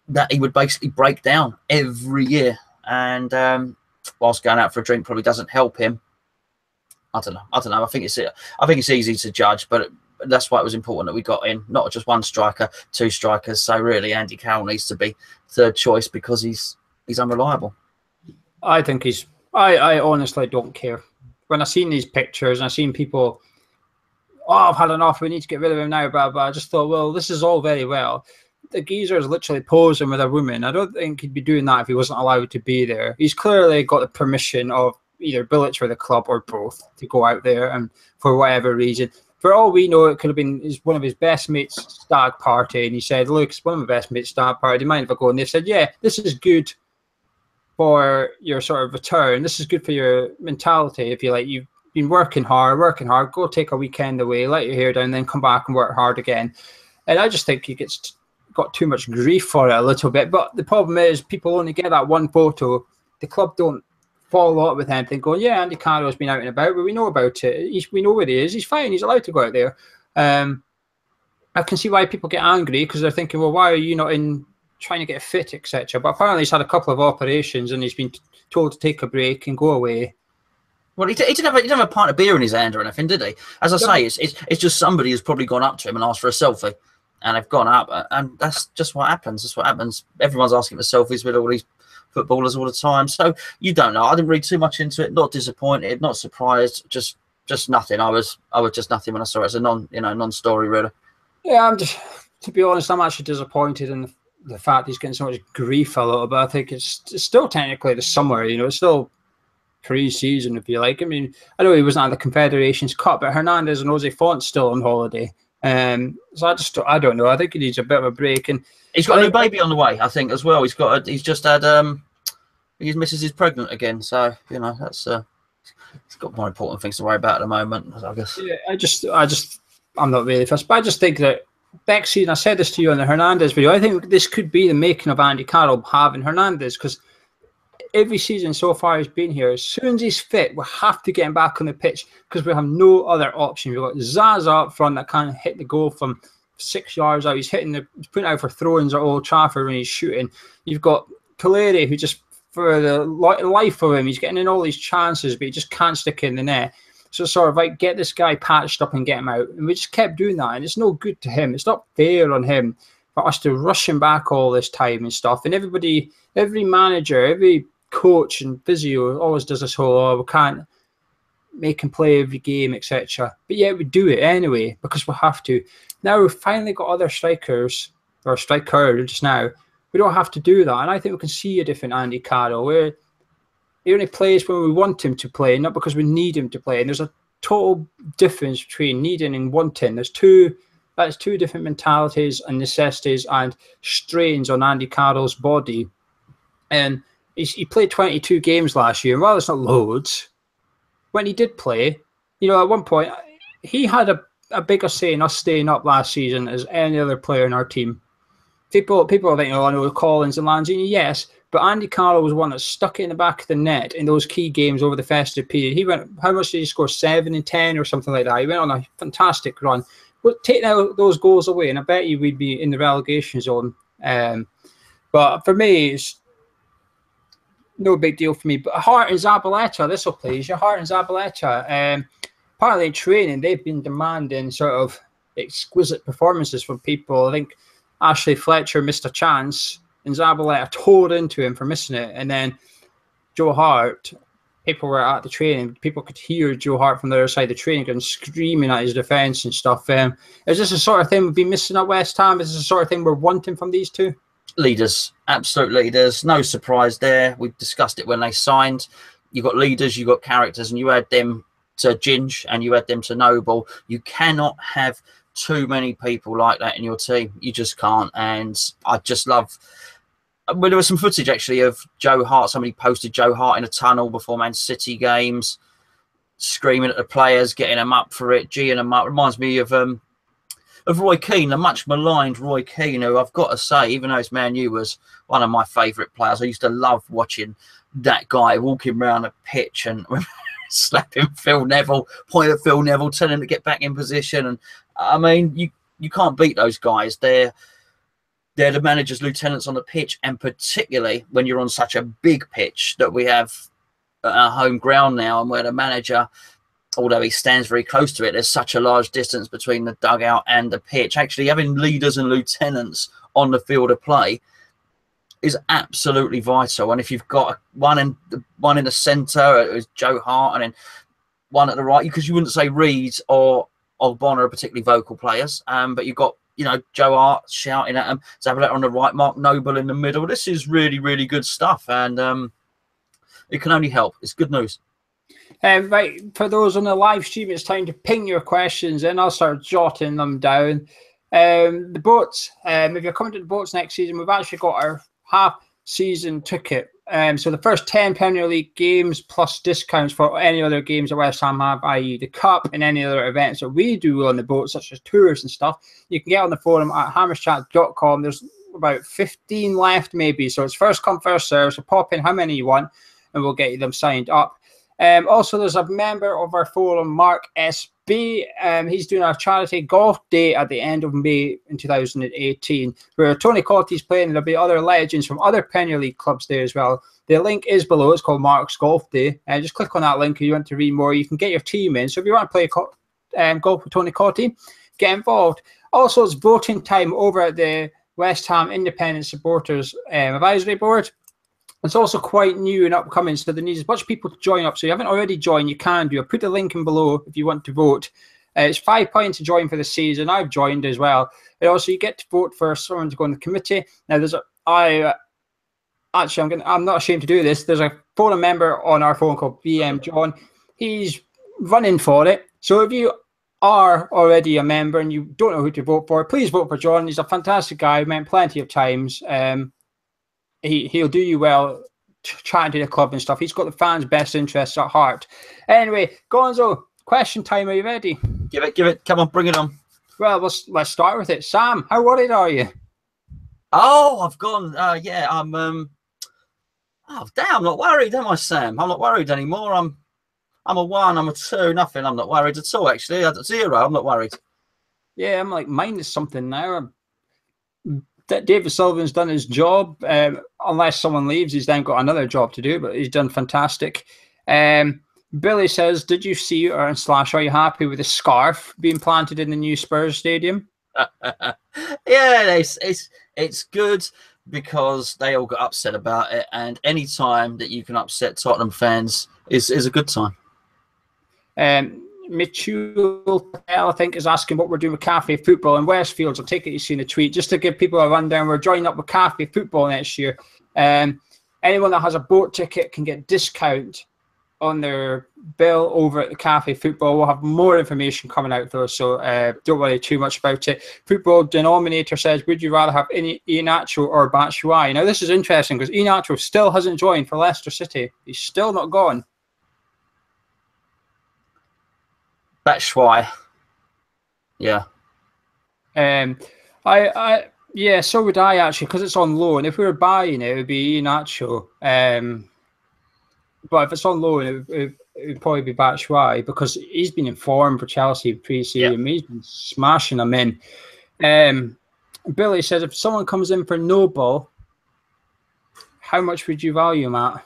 that he would basically break down every year. And whilst going out for a drink probably doesn't help him. I don't know. I think it's easy to judge, but that's why it was important that we got in not just one striker, two strikers. So really, Andy Carroll needs to be third choice, because he's unreliable. I think he's. I honestly don't care. When I've seen these pictures and I've seen people, oh, I've had enough, we need to get rid of him now, blah, blah, I just thought, well, this is all very well. the geezer is literally posing with a woman. I don't think he'd be doing that if he wasn't allowed to be there. He's clearly got the permission of either Bilic or the club or both to go out there, and for whatever reason. For all we know, it could have been one of his best mates' stag party, and he said, look, it's one of my best mates' stag party. Do you mind if I go? And they've said, yeah, this is good for your sort of return. This is good for your mentality. If you like, you've been working hard, go take a weekend away, let your hair down, then come back and work hard again. And I just think he got too much grief for it a little bit. But the problem is people only get that one photo. The club don't follow up with anything going, yeah, Andy Carroll's been out and about, but we know about it. We know where he is. He's fine. He's allowed to go out there. I can see why people get angry, because they're thinking, well, why are you not in trying to get fit, etc. But apparently he's had a couple of operations and he's been told to take a break and go away. Well, he didn't have a pint of beer in his hand or anything, did he? As I say, it's just somebody who's probably gone up to him and asked for a selfie, and they've gone up, and that's just what happens. That's what happens. Everyone's asking for selfies with all these footballers all the time. So you don't know. I didn't read too much into it. Not disappointed, not surprised. Just nothing. I was just nothing when I saw it. It's a non-story really. Yeah, to be honest, I'm actually disappointed in the fact he's getting so much grief a little bit. I think it's still technically the summer. It's still pre-season, if you like. I mean, I know he wasn't at the Confederations Cup, but Hernandez and Jose Font's still on holiday. So I don't know. I think he needs a bit of a break, and he's got a new baby on the way, I think, as well. He's just had his missus is pregnant again, so that's he's got more important things to worry about at the moment, I guess. Yeah, I'm not really fussed, but I just think that next season, I said this to you on the Hernandez video, I think this could be the making of Andy Carroll having Hernandez, because every season so far he's been here, as soon as he's fit, we'll have to get him back on the pitch, because we have no other option. We've got Zaza up front that can't hit the goal from 6 yards out. He's putting out for throw-ins at Old Trafford when he's shooting. You've got Pelleri, who just, for the life of him, he's getting in all these chances, but he just can't stick in the net. So sort of like, get this guy patched up and get him out. And we just kept doing that, and it's no good to him. It's not fair on him for us to rush him back all this time and stuff. And everybody, every manager, every coach and physio always does this whole, oh, we can't make him play every game, etc. But yet we do it anyway, because we have to. Now we've finally got other strikers, or strikers now. We don't have to do that. And I think we can see a different Andy Carroll, where he only plays when we want him to play, not because we need him to play. And there's a total difference between needing and wanting. That's two different mentalities and necessities and strains on Andy Carroll's body. And he played 22 games last year. Well, it's not loads. When he did play, at one point, he had a bigger say in us staying up last season as any other player in our team. People are thinking, oh, I know Collins and Lanzini, yes, but Andy Carroll was one that stuck it in the back of the net in those key games over the festive period. He went, how much did he score? 7 and 10 or something like that. He went on a fantastic run. But take those goals away, and I bet you we'd be in the relegation zone. But for me, it's no big deal for me. But Hart and Zabaleta, this will please you. Hart and Zabaleta, apparently in training, they've been demanding sort of exquisite performances from people. I think Ashley Fletcher missed a chance, and Zabaleta tore into him for missing it. And then Joe Hart, people were at the training, people could hear Joe Hart from the other side of the training and screaming at his defence and stuff. Is this the sort of thing we've been missing at West Ham? Is this the sort of thing we're wanting from these two? Leaders, absolute leaders. No surprise there. We discussed it when they signed. You got leaders, you got characters, and you add them to Ginge and you add them to Noble. You cannot have too many people like that in your team. You just can't. And I just love. Well, there was some footage actually of Joe Hart. Somebody posted Joe Hart in a tunnel before Man City games, screaming at the players, getting them up for it, geeing them up. Reminds me of Roy Keane, the much maligned Roy Keane, who I've got to say, even though his Man U was one of my favourite players, I used to love watching that guy walking around the pitch and slapping Phil Neville, pointing at Phil Neville, telling him to get back in position. And I mean, you can't beat those guys. They're the manager's lieutenants on the pitch, and particularly when you're on such a big pitch that we have at our home ground now, and where the manager, although he stands very close to it, there's such a large distance between the dugout and the pitch. Actually, having leaders and lieutenants on the field of play is absolutely vital. And if you've got one in the centre, it was Joe Hart, and then one at the right, because you wouldn't say Reed or Bonner are particularly vocal players, but you've got Joe Hart shouting at him, Zabaleta on the right, Mark Noble in the middle. This is really, really good stuff, and it can only help. It's good news. Right, for those on the live stream, it's time to ping your questions in. I'll start jotting them down. The boats, if you're coming to the boats next season, we've actually got our half-season ticket. So the first 10 Premier League games plus discounts for any other games that West Ham have, i.e. the Cup and any other events that we do on the boat, such as tours and stuff, you can get on the forum at hammerschat.com. There's about 15 left maybe, so it's first come, first serve, so pop in how many you want and we'll get you them signed up. Also, there's a member of our forum, Mark SB. He's doing our charity golf day at the end of May in 2018, where Tony Cotty's playing, and there'll be other legends from other Premier League clubs there as well. The link is below. It's called Mark's Golf Day. Just click on that link if you want to read more. You can get your team in. So if you want to play golf with Tony Cotty, get involved. Also, it's voting time over at the West Ham Independent Supporters Advisory Board. It's also quite new and upcoming, so there needs a bunch of people to join up. So if you haven't already joined, you can do. I'll put the link in below if you want to vote. It's £5 to join for the season. I've joined as well. And also, you get to vote for someone to go on the committee. Now, I'm not ashamed to do this. There's a forum member on our forum called BM John. He's running for it. So if you are already a member and you don't know who to vote for, please vote for John. He's a fantastic guy. I've met him plenty of times. He'll do you well chatting to the club and stuff. He's got the fans' best interests at heart. Anyway, Gonzo, question time. Are you ready? Give it. Come on, bring it on. Well, let's start with it. Sam, how worried are you? Oh, I've gone. Yeah, I'm. Oh, damn, I'm not worried, am I, Sam? I'm not worried anymore. I'm a 1. I'm a 2. Nothing. I'm not worried at all. Actually, I'm 0. I'm not worried. Yeah, I'm like minus something now. David Sullivan's done his job. Unless someone leaves, he's then got another job to do, but he's done fantastic. Billy says, did you see or / are you happy with the scarf being planted in the new Spurs stadium? Yeah, it's good because they all got upset about it, and any time that you can upset Tottenham fans is a good time. Mitchell, I think, is asking what we're doing with Cafe Football in Westfields. I'll take it you've seen a tweet. Just to give people a rundown, we're joining up with Cafe Football next year. Anyone that has a boat ticket can get discount on their bill over at the Cafe Football. We'll have more information coming out though, so don't worry too much about it. Football Denominator says, would you rather have Iheanacho or Batshuayi? Now this is interesting because Iheanacho still hasn't joined for Leicester City. He's still not gone. Batshuayi. Yeah. Yeah, so would I actually, because it's on loan. If we were buying it, it would be Iheanacho. But if it's on loan, it would probably be Batshuayi because he's been in form for Chelsea pre-season. Yeah. He's been smashing them in. Billy says, if someone comes in for no ball, how much would you value him at?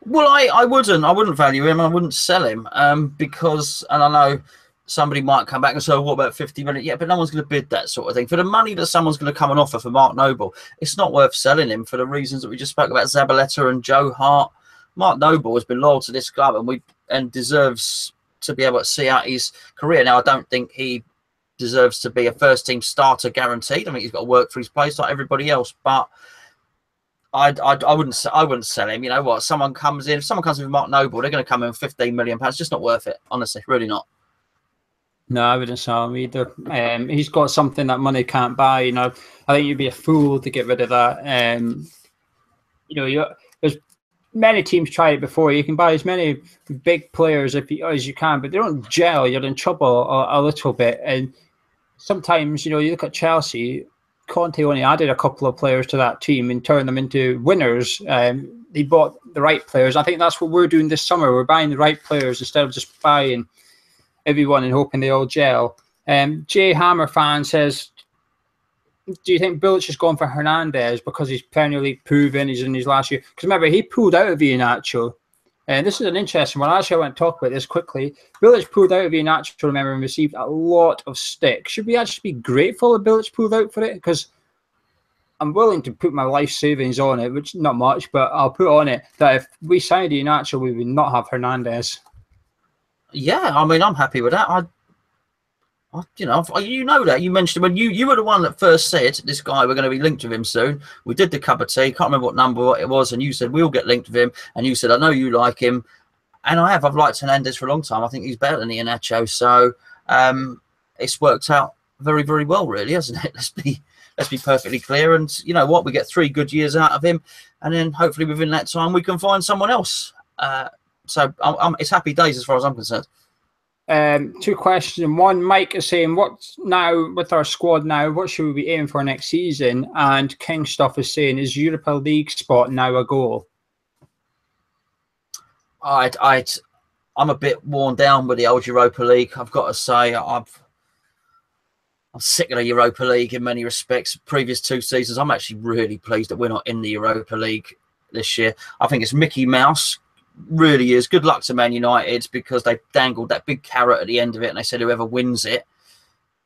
Well, I wouldn't value him. I wouldn't sell him because, and I know somebody might come back and say, oh, what about 50 million? Yeah, but no one's going to bid that sort of thing. For the money that someone's going to come and offer for Mark Noble, it's not worth selling him for the reasons that we just spoke about, Zabaleta and Joe Hart. Mark Noble has been loyal to this club and deserves to be able to see out his career. Now, I don't think he deserves to be a first-team starter guaranteed. I think he's got to work for his place like everybody else, but I wouldn't sell him. You know what? If someone comes in with Mark Noble, they're going to come in with £15 million. It's just not worth it. Honestly, really not. No, I wouldn't sell him either. He's got something that money can't buy. You know, I think you'd be a fool to get rid of that. There's many teams tried it before. You can buy as many big players as you can, but they don't gel. You're in trouble a little bit. And sometimes, you look at Chelsea. Conte only added a couple of players to that team and turned them into winners. They bought the right players. I think that's what we're doing this summer. We're buying the right players instead of just buying everyone and hoping they all gel. Jay Hammer fan says, do you think Bilic has gone for Hernandez because he's Premier League proven, he's in his last year? Because remember, he pulled out of Iheanacho. And this is an interesting one. Actually, I want to talk about this quickly. Bilic pulled out of Iheanacho, remember, and received a lot of stick. Should we actually be grateful that Bilic pulled out for it? Because I'm willing to put my life savings on it, which not much, but I'll put on it that if we signed Iheanacho, we would not have Hernandez. Yeah, I mean, I'm happy with that. You know that. You mentioned when you were the one that first said this guy, we're going to be linked with him soon. We did the cup of tea. Can't remember what number it was, and you said we'll get linked with him. And you said I know you like him, and I have. I've liked Hernandez for a long time. I think he's better than Iheanacho. So it's worked out very, very well, really, hasn't it? Let's be perfectly clear. And you know what? We get 3 good years out of him, and then hopefully within that time we can find someone else. So it's happy days as far as I'm concerned. 2 questions. One, Mike is saying, what's now with our squad now, what should we be aiming for next season? And King Stuff is saying, is Europa League spot now a goal? I'm a bit worn down with the old Europa League. I've got to say, I'm sick of the Europa League in many respects. Previous 2 seasons, I'm actually really pleased that we're not in the Europa League this year. I think it's Mickey Mouse. Really is. Good luck to Man United, because they dangled that big carrot at the end of it and they said whoever wins it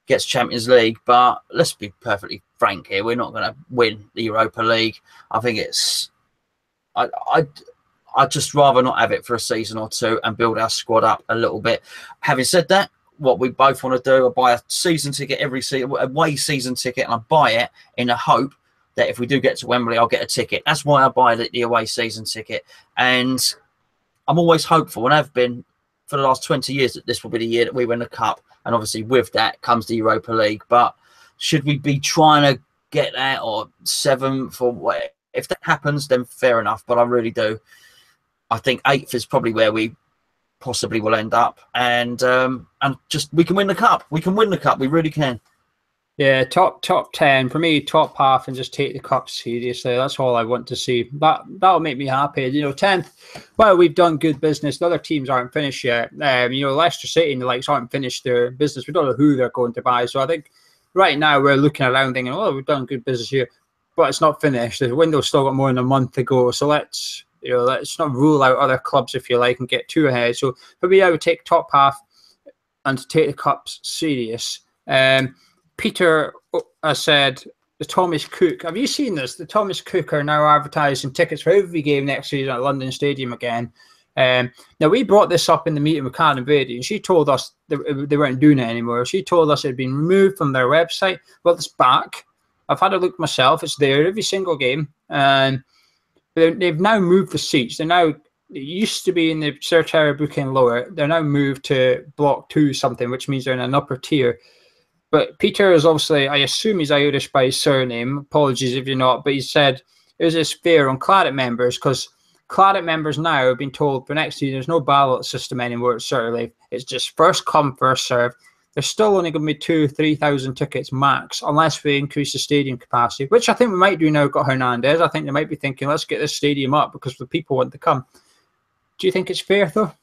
gets Champions League. But let's be perfectly frank here, we're not going to win the Europa League. I think it's I'd just rather not have it for a season or 2 and build our squad up a little bit. Having said that, what we both want to do, I buy a season ticket every season, a away season ticket, and I buy it in the hope that if we do get to Wembley, I'll get a ticket. That's why I buy the away season ticket. And I'm always hopeful, and have been for the last 20 years, that this will be the year that we win the cup. And obviously with that comes the Europa League. But should we be trying to get that, or 7th, or what? If that happens, then fair enough. But I really do. I think 8th is probably where we possibly will end up. And just we can win the cup. We can win the cup. We really can. Yeah, top 10 for me, top half, and just take the cup seriously. That's all I want to see. That'll make me happy. You know, 10th. Well, we've done good business. The other teams aren't finished yet. You know, Leicester City and the likes aren't finished their business. We don't know who they're going to buy. So I think right now we're looking around thinking, oh, we've done good business here, but it's not finished. The window's still got more than a month to go. So let's not rule out other clubs, if you like, and get too ahead. So for me, I would take top half and to take the cups serious. Peter has said, the Thomas Cook. Have you seen this? The Thomas Cook are now advertising tickets for every game next season at London Stadium again. Now, we brought this up in the meeting with Karen Brady, and she told us they weren't doing it anymore. She told us it had been removed from their website. Well, it's back. I've had a look myself. It's there every single game. And they've now moved the seats. It used to be in the search area booking lower. They're now moved to block 2 something, which means they're in an upper tier. But Peter is obviously, I assume he's Irish by his surname. Apologies if you're not. But he said, is this fair on Claret members? Because Claret members now have been told for next season there's no ballot system anymore at Certainly. It's just first come, first served. There's still only going to be 2,000-3,000 tickets max, unless we increase the stadium capacity, which I think we might do now. Got Hernandez. I think they might be thinking, let's get this stadium up because the people want to come. Do you think it's fair, though?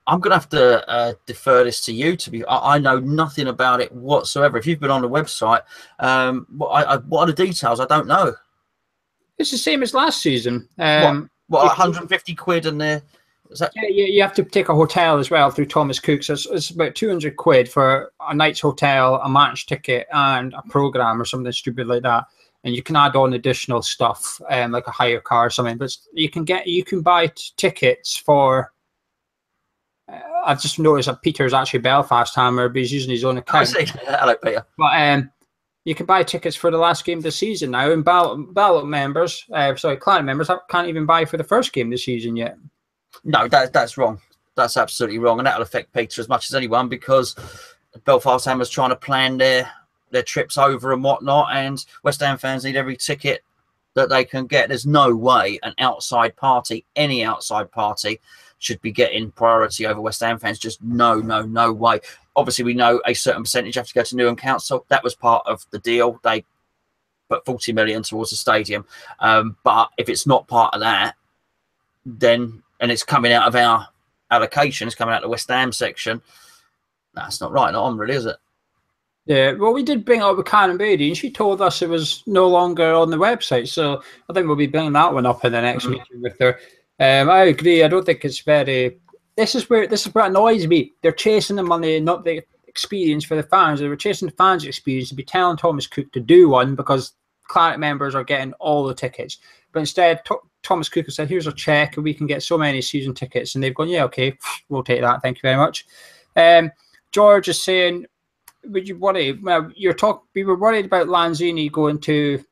I'm going to have to defer this to you. I know nothing about it whatsoever. If you've been on the website, what are the details? I don't know. It's the same as last season. What 150 quid and the... Yeah, you have to take a hotel as well through Thomas Cook. So it's about 200 quid for a night's hotel, a match ticket, and a programme or something stupid like that. And you can add on additional stuff, like a hire car or something. But you can buy tickets for... I've just noticed that Peter's actually Belfast Hammer, but he's using his own account. I see. Hello, Peter. But you can buy tickets for the last game of the season now, and ballot members, Claret members can't even buy for the first game of the season yet. No, that's wrong. That's absolutely wrong, and that'll affect Peter as much as anyone, because Belfast Hammer's trying to plan their trips over and whatnot, and West Ham fans need every ticket that they can get. There's no way an outside party, any outside party, should be getting priority over West Ham fans. Just no way. Obviously, we know a certain percentage have to go to Newham Council. That was part of the deal. They put 40 million towards the stadium. But if it's not part of that, then, and it's coming out of our allocation, it's coming out of the West Ham section, that's not right. Not on, really, is it? Yeah, well, we did bring it up with Karen Brady, and she told us it was no longer on the website. So I think we'll be bringing that one up in the next meeting with her. I agree. I don't think it's very... This is what annoys me. They're chasing the money, not the experience for the fans. They were chasing the fans' experience to be telling Thomas Cook to do one because Claret members are getting all the tickets. But instead, Thomas Cook has said, here's a check, and we can get so many season tickets. And they've gone, yeah, okay, we'll take that. Thank you very much. George is saying, would you worry? Well, we were worried about Lanzini going to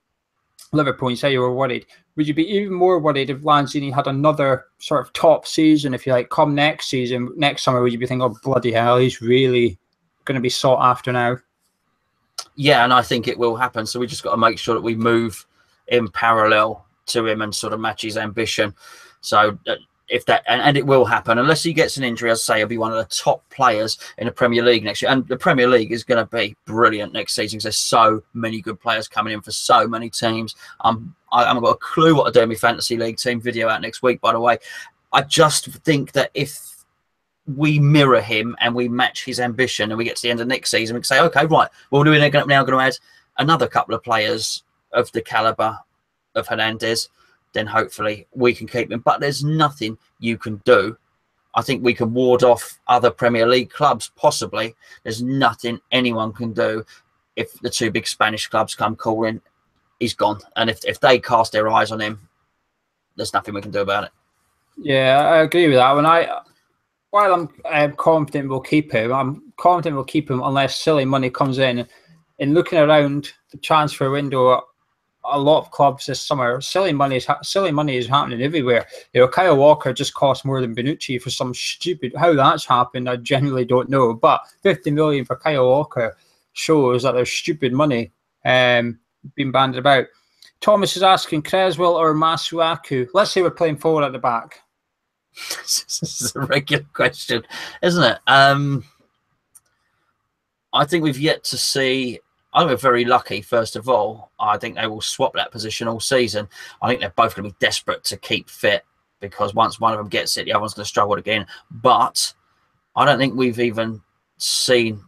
Liverpool. You say you were worried. Would you be even more worried if Lanzini had another sort of top season, if you like, come next season, next summer? Would you be thinking, oh, bloody hell, he's really going to be sought after now? Yeah, and I think it will happen. So we just got to make sure that we move in parallel to him and sort of match his ambition. So if that, and it will happen, unless he gets an injury, as I say, he'll be one of the top players in the Premier League next year. And the Premier League is going to be brilliant next season because there's so many good players coming in for so many teams. I haven't got a clue what to do in my fantasy league team. Video out next week, by the way. I just think that if we mirror him and we match his ambition and we get to the end of next season, we can say, okay, right, well, we're now going to add another couple of players of the caliber of Hernandez, then hopefully we can keep him. But there's nothing you can do. I think we can ward off other Premier League clubs, possibly. There's nothing anyone can do. If the two big Spanish clubs come calling, he's gone. And if they cast their eyes on him, there's nothing we can do about it. Yeah, I agree with that. While I'm confident we'll keep him, I'm confident we'll keep him unless silly money comes in. In looking around the transfer window, a lot of clubs this summer, silly money is happening everywhere. You know, Kyle Walker just cost more than Bonucci for some stupid. How that's happened, I genuinely don't know. But 50 million for Kyle Walker shows that there's stupid money being banded about. Thomas is asking Creswell or Masuaku. Let's say we're playing forward at the back. This is a regular question, isn't it? I think we've yet to see. I think we're very lucky, first of all. I think they will swap that position all season. I think they're both going to be desperate to keep fit because once one of them gets it, the other one's going to struggle again. But I don't think we've even seen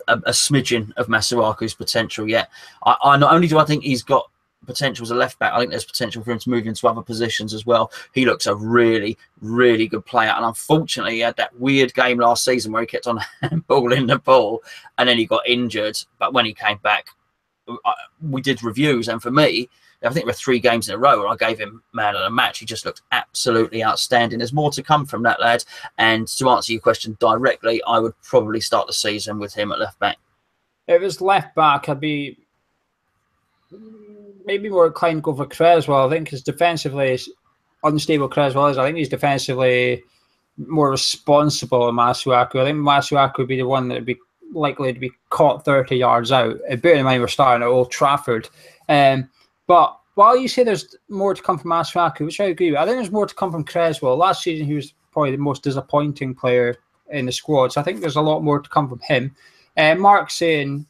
a smidgen of Masuaku's potential yet. I not only do I think he's got potential as a left back, I think there's potential for him to move into other positions as well. He looks a really, really good player, and unfortunately he had that weird game last season where he kept on handballing the ball and then he got injured. But when he came back, we did reviews, and for me, I think there were 3 games in a row where I gave him man of the match. He just looked absolutely outstanding. There's more to come from that lad, and to answer your question directly, I would probably start the season with him at left back. If it was left back, I'd be maybe more inclined to go for Creswell. I think his defensively is unstable. Creswell is. I think he's defensively more responsible than Masuaku. I think Masuaku would be the one that would be likely to be caught 30 yards out. Bear in mind we're starting at Old Trafford. But while you say there's more to come from Masuaku, which I agree with, I think there's more to come from Creswell. Last season he was probably the most disappointing player in the squad, so I think there's a lot more to come from him. Mark's saying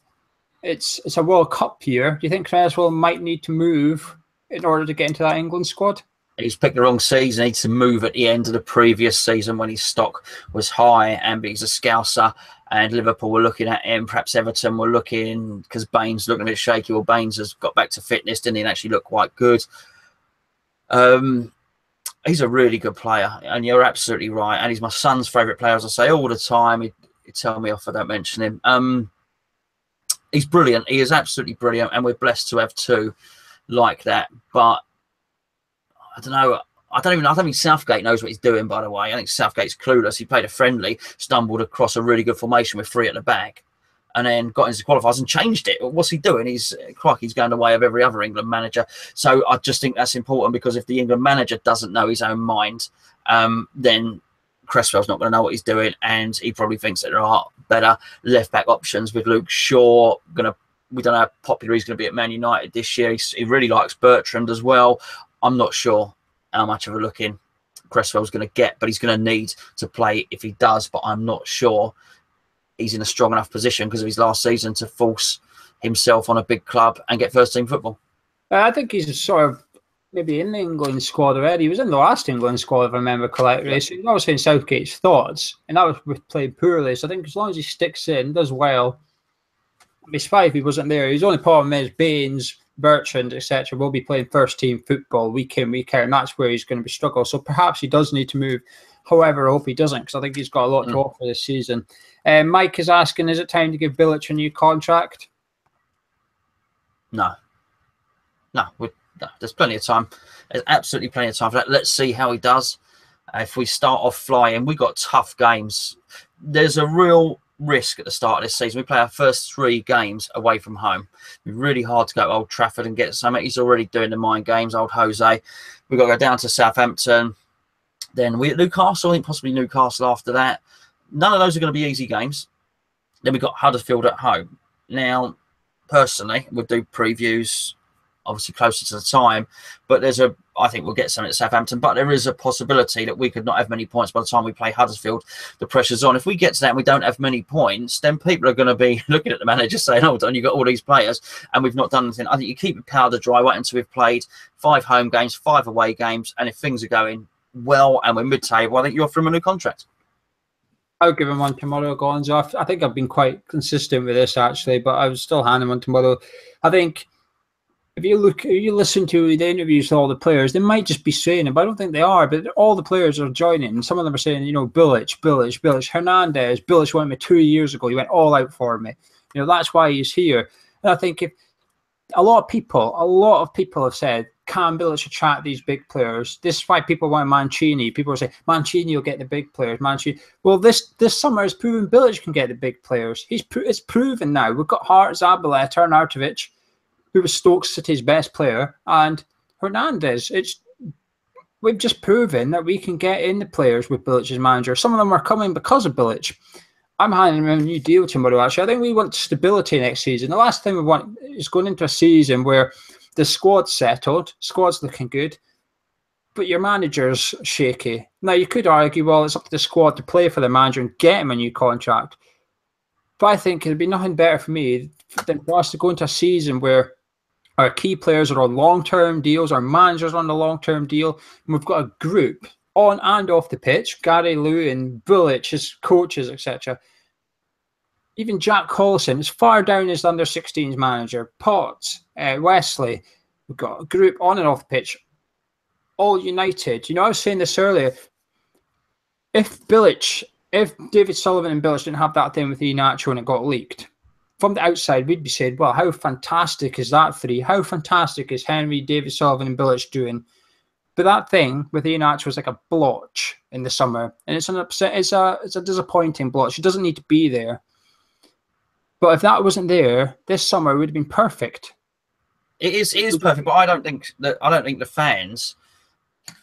it's a World Cup year. Do you think Creswell might need to move in order to get into that England squad? He's picked the wrong season. He needs to move at the end of the previous season when his stock was high, and he's a Scouser, and Liverpool were looking at him. Perhaps Everton were looking, because Baines looking a bit shaky. Well, Baines has got back to fitness, didn't he, and actually looked quite good. He's a really good player, and you're absolutely right. And he's my son's favourite player, as I say all the time. He'd tell me off if I don't mention him. He's brilliant. He is absolutely brilliant, and we're blessed to have 2 like that. But I don't know. I don't think Southgate knows what he's doing, by the way. I think Southgate's clueless. He played a friendly, stumbled across a really good formation with 3 at the back, and then got into qualifiers and changed it. What's he doing? He's going the way of every other England manager. So I just think that's important, because if the England manager doesn't know his own mind, then Cresswell's not going to know what he's doing, and he probably thinks that there are better left-back options with Luke Shaw. We don't know how popular he's going to be at Man United this year. He really likes Bertrand as well. I'm not sure how much of a look-in Cresswell's going to get, but he's going to need to play if he does, but I'm not sure he's in a strong enough position because of his last season to force himself on a big club and get first-team football. I think he's sort of maybe in the England squad already. He was in the last England squad, if I remember correctly. Yeah. So he's obviously in Southgate's thoughts, and that was with playing poorly. So I think as long as he sticks in, does well, I'd be surprised if he wasn't there. His only problem is Baines, Bertrand, etc. will be playing first-team football week in, week out, and that's where he's going to be struggling. So perhaps he does need to move. However, I hope he doesn't, because I think he's got a lot to offer this season. Mike is asking, is it time to give Bilic a new contract? No. There's plenty of time. There's absolutely plenty of time for that. Let's see how he does. If we start off flying, we got tough games. There's a real risk at the start of this season. We play our first 3 games away from home. It's really hard to go to Old Trafford and get something. He's already doing the mind games, old Jose. We've got to go down to Southampton. Then we at Newcastle, I think possibly Newcastle after that. None of those are going to be easy games. Then we've got Huddersfield at home. Now, personally, we'll do previews obviously closer to the time, but I think we'll get something at Southampton, but there is a possibility that we could not have many points by the time we play Huddersfield. The pressure's on. If we get to that and we don't have many points, then people are going to be looking at the manager saying, hold on, you've got all these players and we've not done anything. I think you keep your powder dry right until we've played 5 home games, 5 away games, and if things are going well and we're mid-table, I think you offer him a new contract. I'll give him one tomorrow, Gonzo. I think I've been quite consistent with this, actually, but I would still hand him one tomorrow. I think if you listen to the interviews with all the players, they might just be saying it, but I don't think they are. But all the players are joining, and some of them are saying, Bilic, Hernandez. Bilic went me 2 years ago. He went all out for me. That's why he's here. And I think if a lot of people have said, can Bilic attract these big players? This is why people want Mancini. People are saying Mancini will get the big players. Mancini. Well, this summer has proven Bilic can get the big players. It's proven now. We've got Hart, Zabaleta, Arnautovic, who was Stoke City's best player, and Hernandez. We've just proven that we can get in the players with Bilic as manager. Some of them are coming because of Bilic. I'm handing him a new deal tomorrow, actually. I think we want stability next season. The last thing we want is going into a season where the squad's settled, squad's looking good, but your manager's shaky. Now, you could argue, well, it's up to the squad to play for the manager and get him a new contract. But I think it'd be nothing better for me than for us to go into a season where our key players are on long-term deals, our manager's on the long-term deal, and we've got a group on and off the pitch, Gary Liu and Bilic, his coaches, etc. Even Jack Wilshere is far down as the under-16s manager. Potts, Wesley, we've got a group on and off the pitch, all united. I was saying this earlier. If David Sullivan and Bilic didn't have that thing with Iheanacho and it got leaked, from the outside, we'd be saying, well, how fantastic is that 3? How fantastic is Henry, David Sullivan and Bilic doing? But that thing with Iheanacho was like a blotch in the summer. And it's a disappointing blotch. It doesn't need to be there. But if that wasn't there, this summer would have been perfect. It is perfect, but I don't think the fans,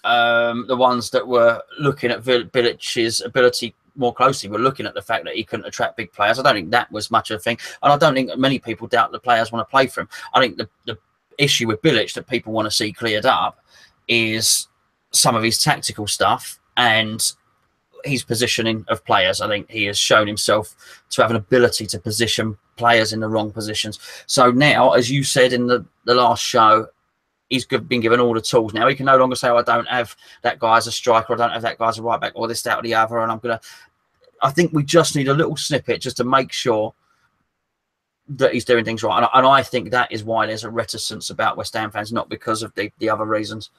the ones that were looking at Bilic's ability more closely, were looking at the fact that he couldn't attract big players. I don't think that was much of a thing, and I don't think many people doubt the players want to play for him. I think the issue with Bilic that people want to see cleared up is some of his tactical stuff and his positioning of players. I think he has shown himself to have an ability to position players in the wrong positions. So now, as you said in the last show, he's been given all the tools. Now he can no longer say, I don't have that guy as a striker, I don't have that guy as a right back, or this, that, or the other. And I think we just need a little snippet just to make sure that he's doing things right. And I think that is why there's a reticence about West Ham fans, not because of the other reasons.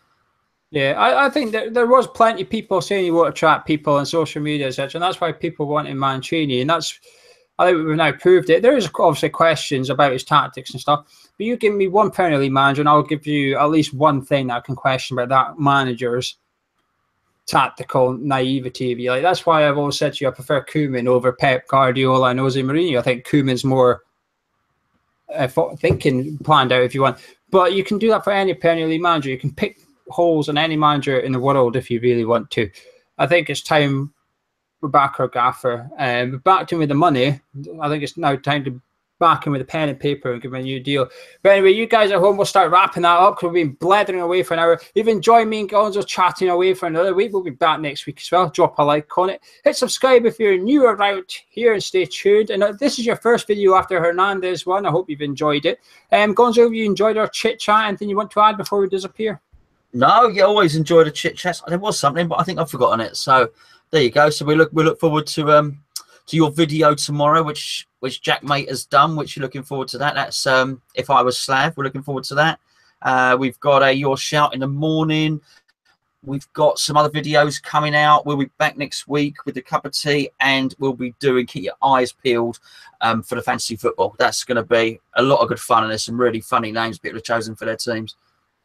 Yeah, I think that there was plenty of people saying he would attract people on social media, etc. And that's why people wanted Mancini. And I think we've now proved it. There is obviously questions about his tactics and stuff. But you give me one Premier League manager and I'll give you at least one thing that I can question about that manager's tactical naivety, if you like. That's why I've always said to you I prefer Koeman over Pep Guardiola and Jose Mourinho. I think Koeman's more thinking planned out, if you want. But you can do that for any Premier League manager. You can pick holes in any manager in the world if you really want to. I think it's time we're back our gaffer. We backed him with the money. I think it's now time to back him with a pen and paper and give him a new deal. But anyway, you guys at home will start wrapping that up because we've been blethering away for an hour. You've enjoyed me and Gonzo chatting away for another week. We'll be back next week as well. Drop a like on it. Hit subscribe if you're new around here and stay tuned. And if this is your first video after Hernandez one, I hope you've enjoyed it. Gonzo, have you enjoyed our chit chat? Anything you want to add before we disappear? No, you always enjoy the chit chats. There was something, but I think I've forgotten it. So there you go. So we look forward to your video tomorrow, which Jack Mate has done. Which you're looking forward to that. That's If I Was Slav. We're looking forward to that. We've got Your Shout in the morning. We've got some other videos coming out. We'll be back next week with a cup of tea, and we'll be doing Keep Your Eyes Peeled for the fantasy football. That's going to be a lot of good fun, and there's some really funny names people have chosen for their teams.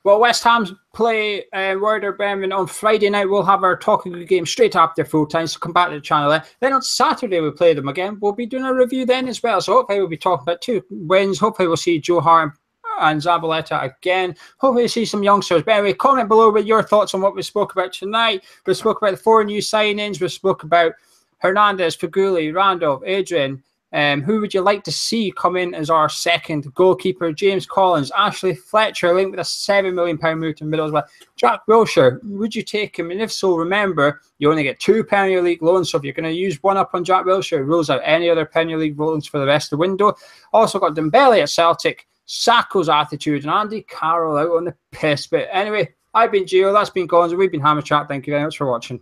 Well, West Ham's play Werder Bremen on Friday night. We'll have our Talking Good game straight after full time, so come back to the channel then on Saturday we'll play them again. We'll be doing a review then as well, so hopefully we'll be talking about 2 wins. Hopefully we'll see Joe Hart and Zabaleta again. Hopefully we'll see some youngsters. But anyway, comment below with your thoughts on what we spoke about tonight. We spoke about the 4 new signings. We spoke about Hernandez, Feghouli, Randolph, Adrian. Who would you like to see come in as our second goalkeeper? James Collins, Ashley Fletcher, linked with a £7 million move to Middlesbrough. Jack Wilshere, would you take him? And if so, remember, you only get 2 Premier League loans. So if you're going to use one up on Jack Wilshere, rules out any other Premier League loans for the rest of the window. Also got Dembélé at Celtic, Sakho's attitude, and Andy Carroll out on the piss. But anyway, I've been Geo, that's been Gonzo, we've been Hammer Chat. Thank you very much for watching.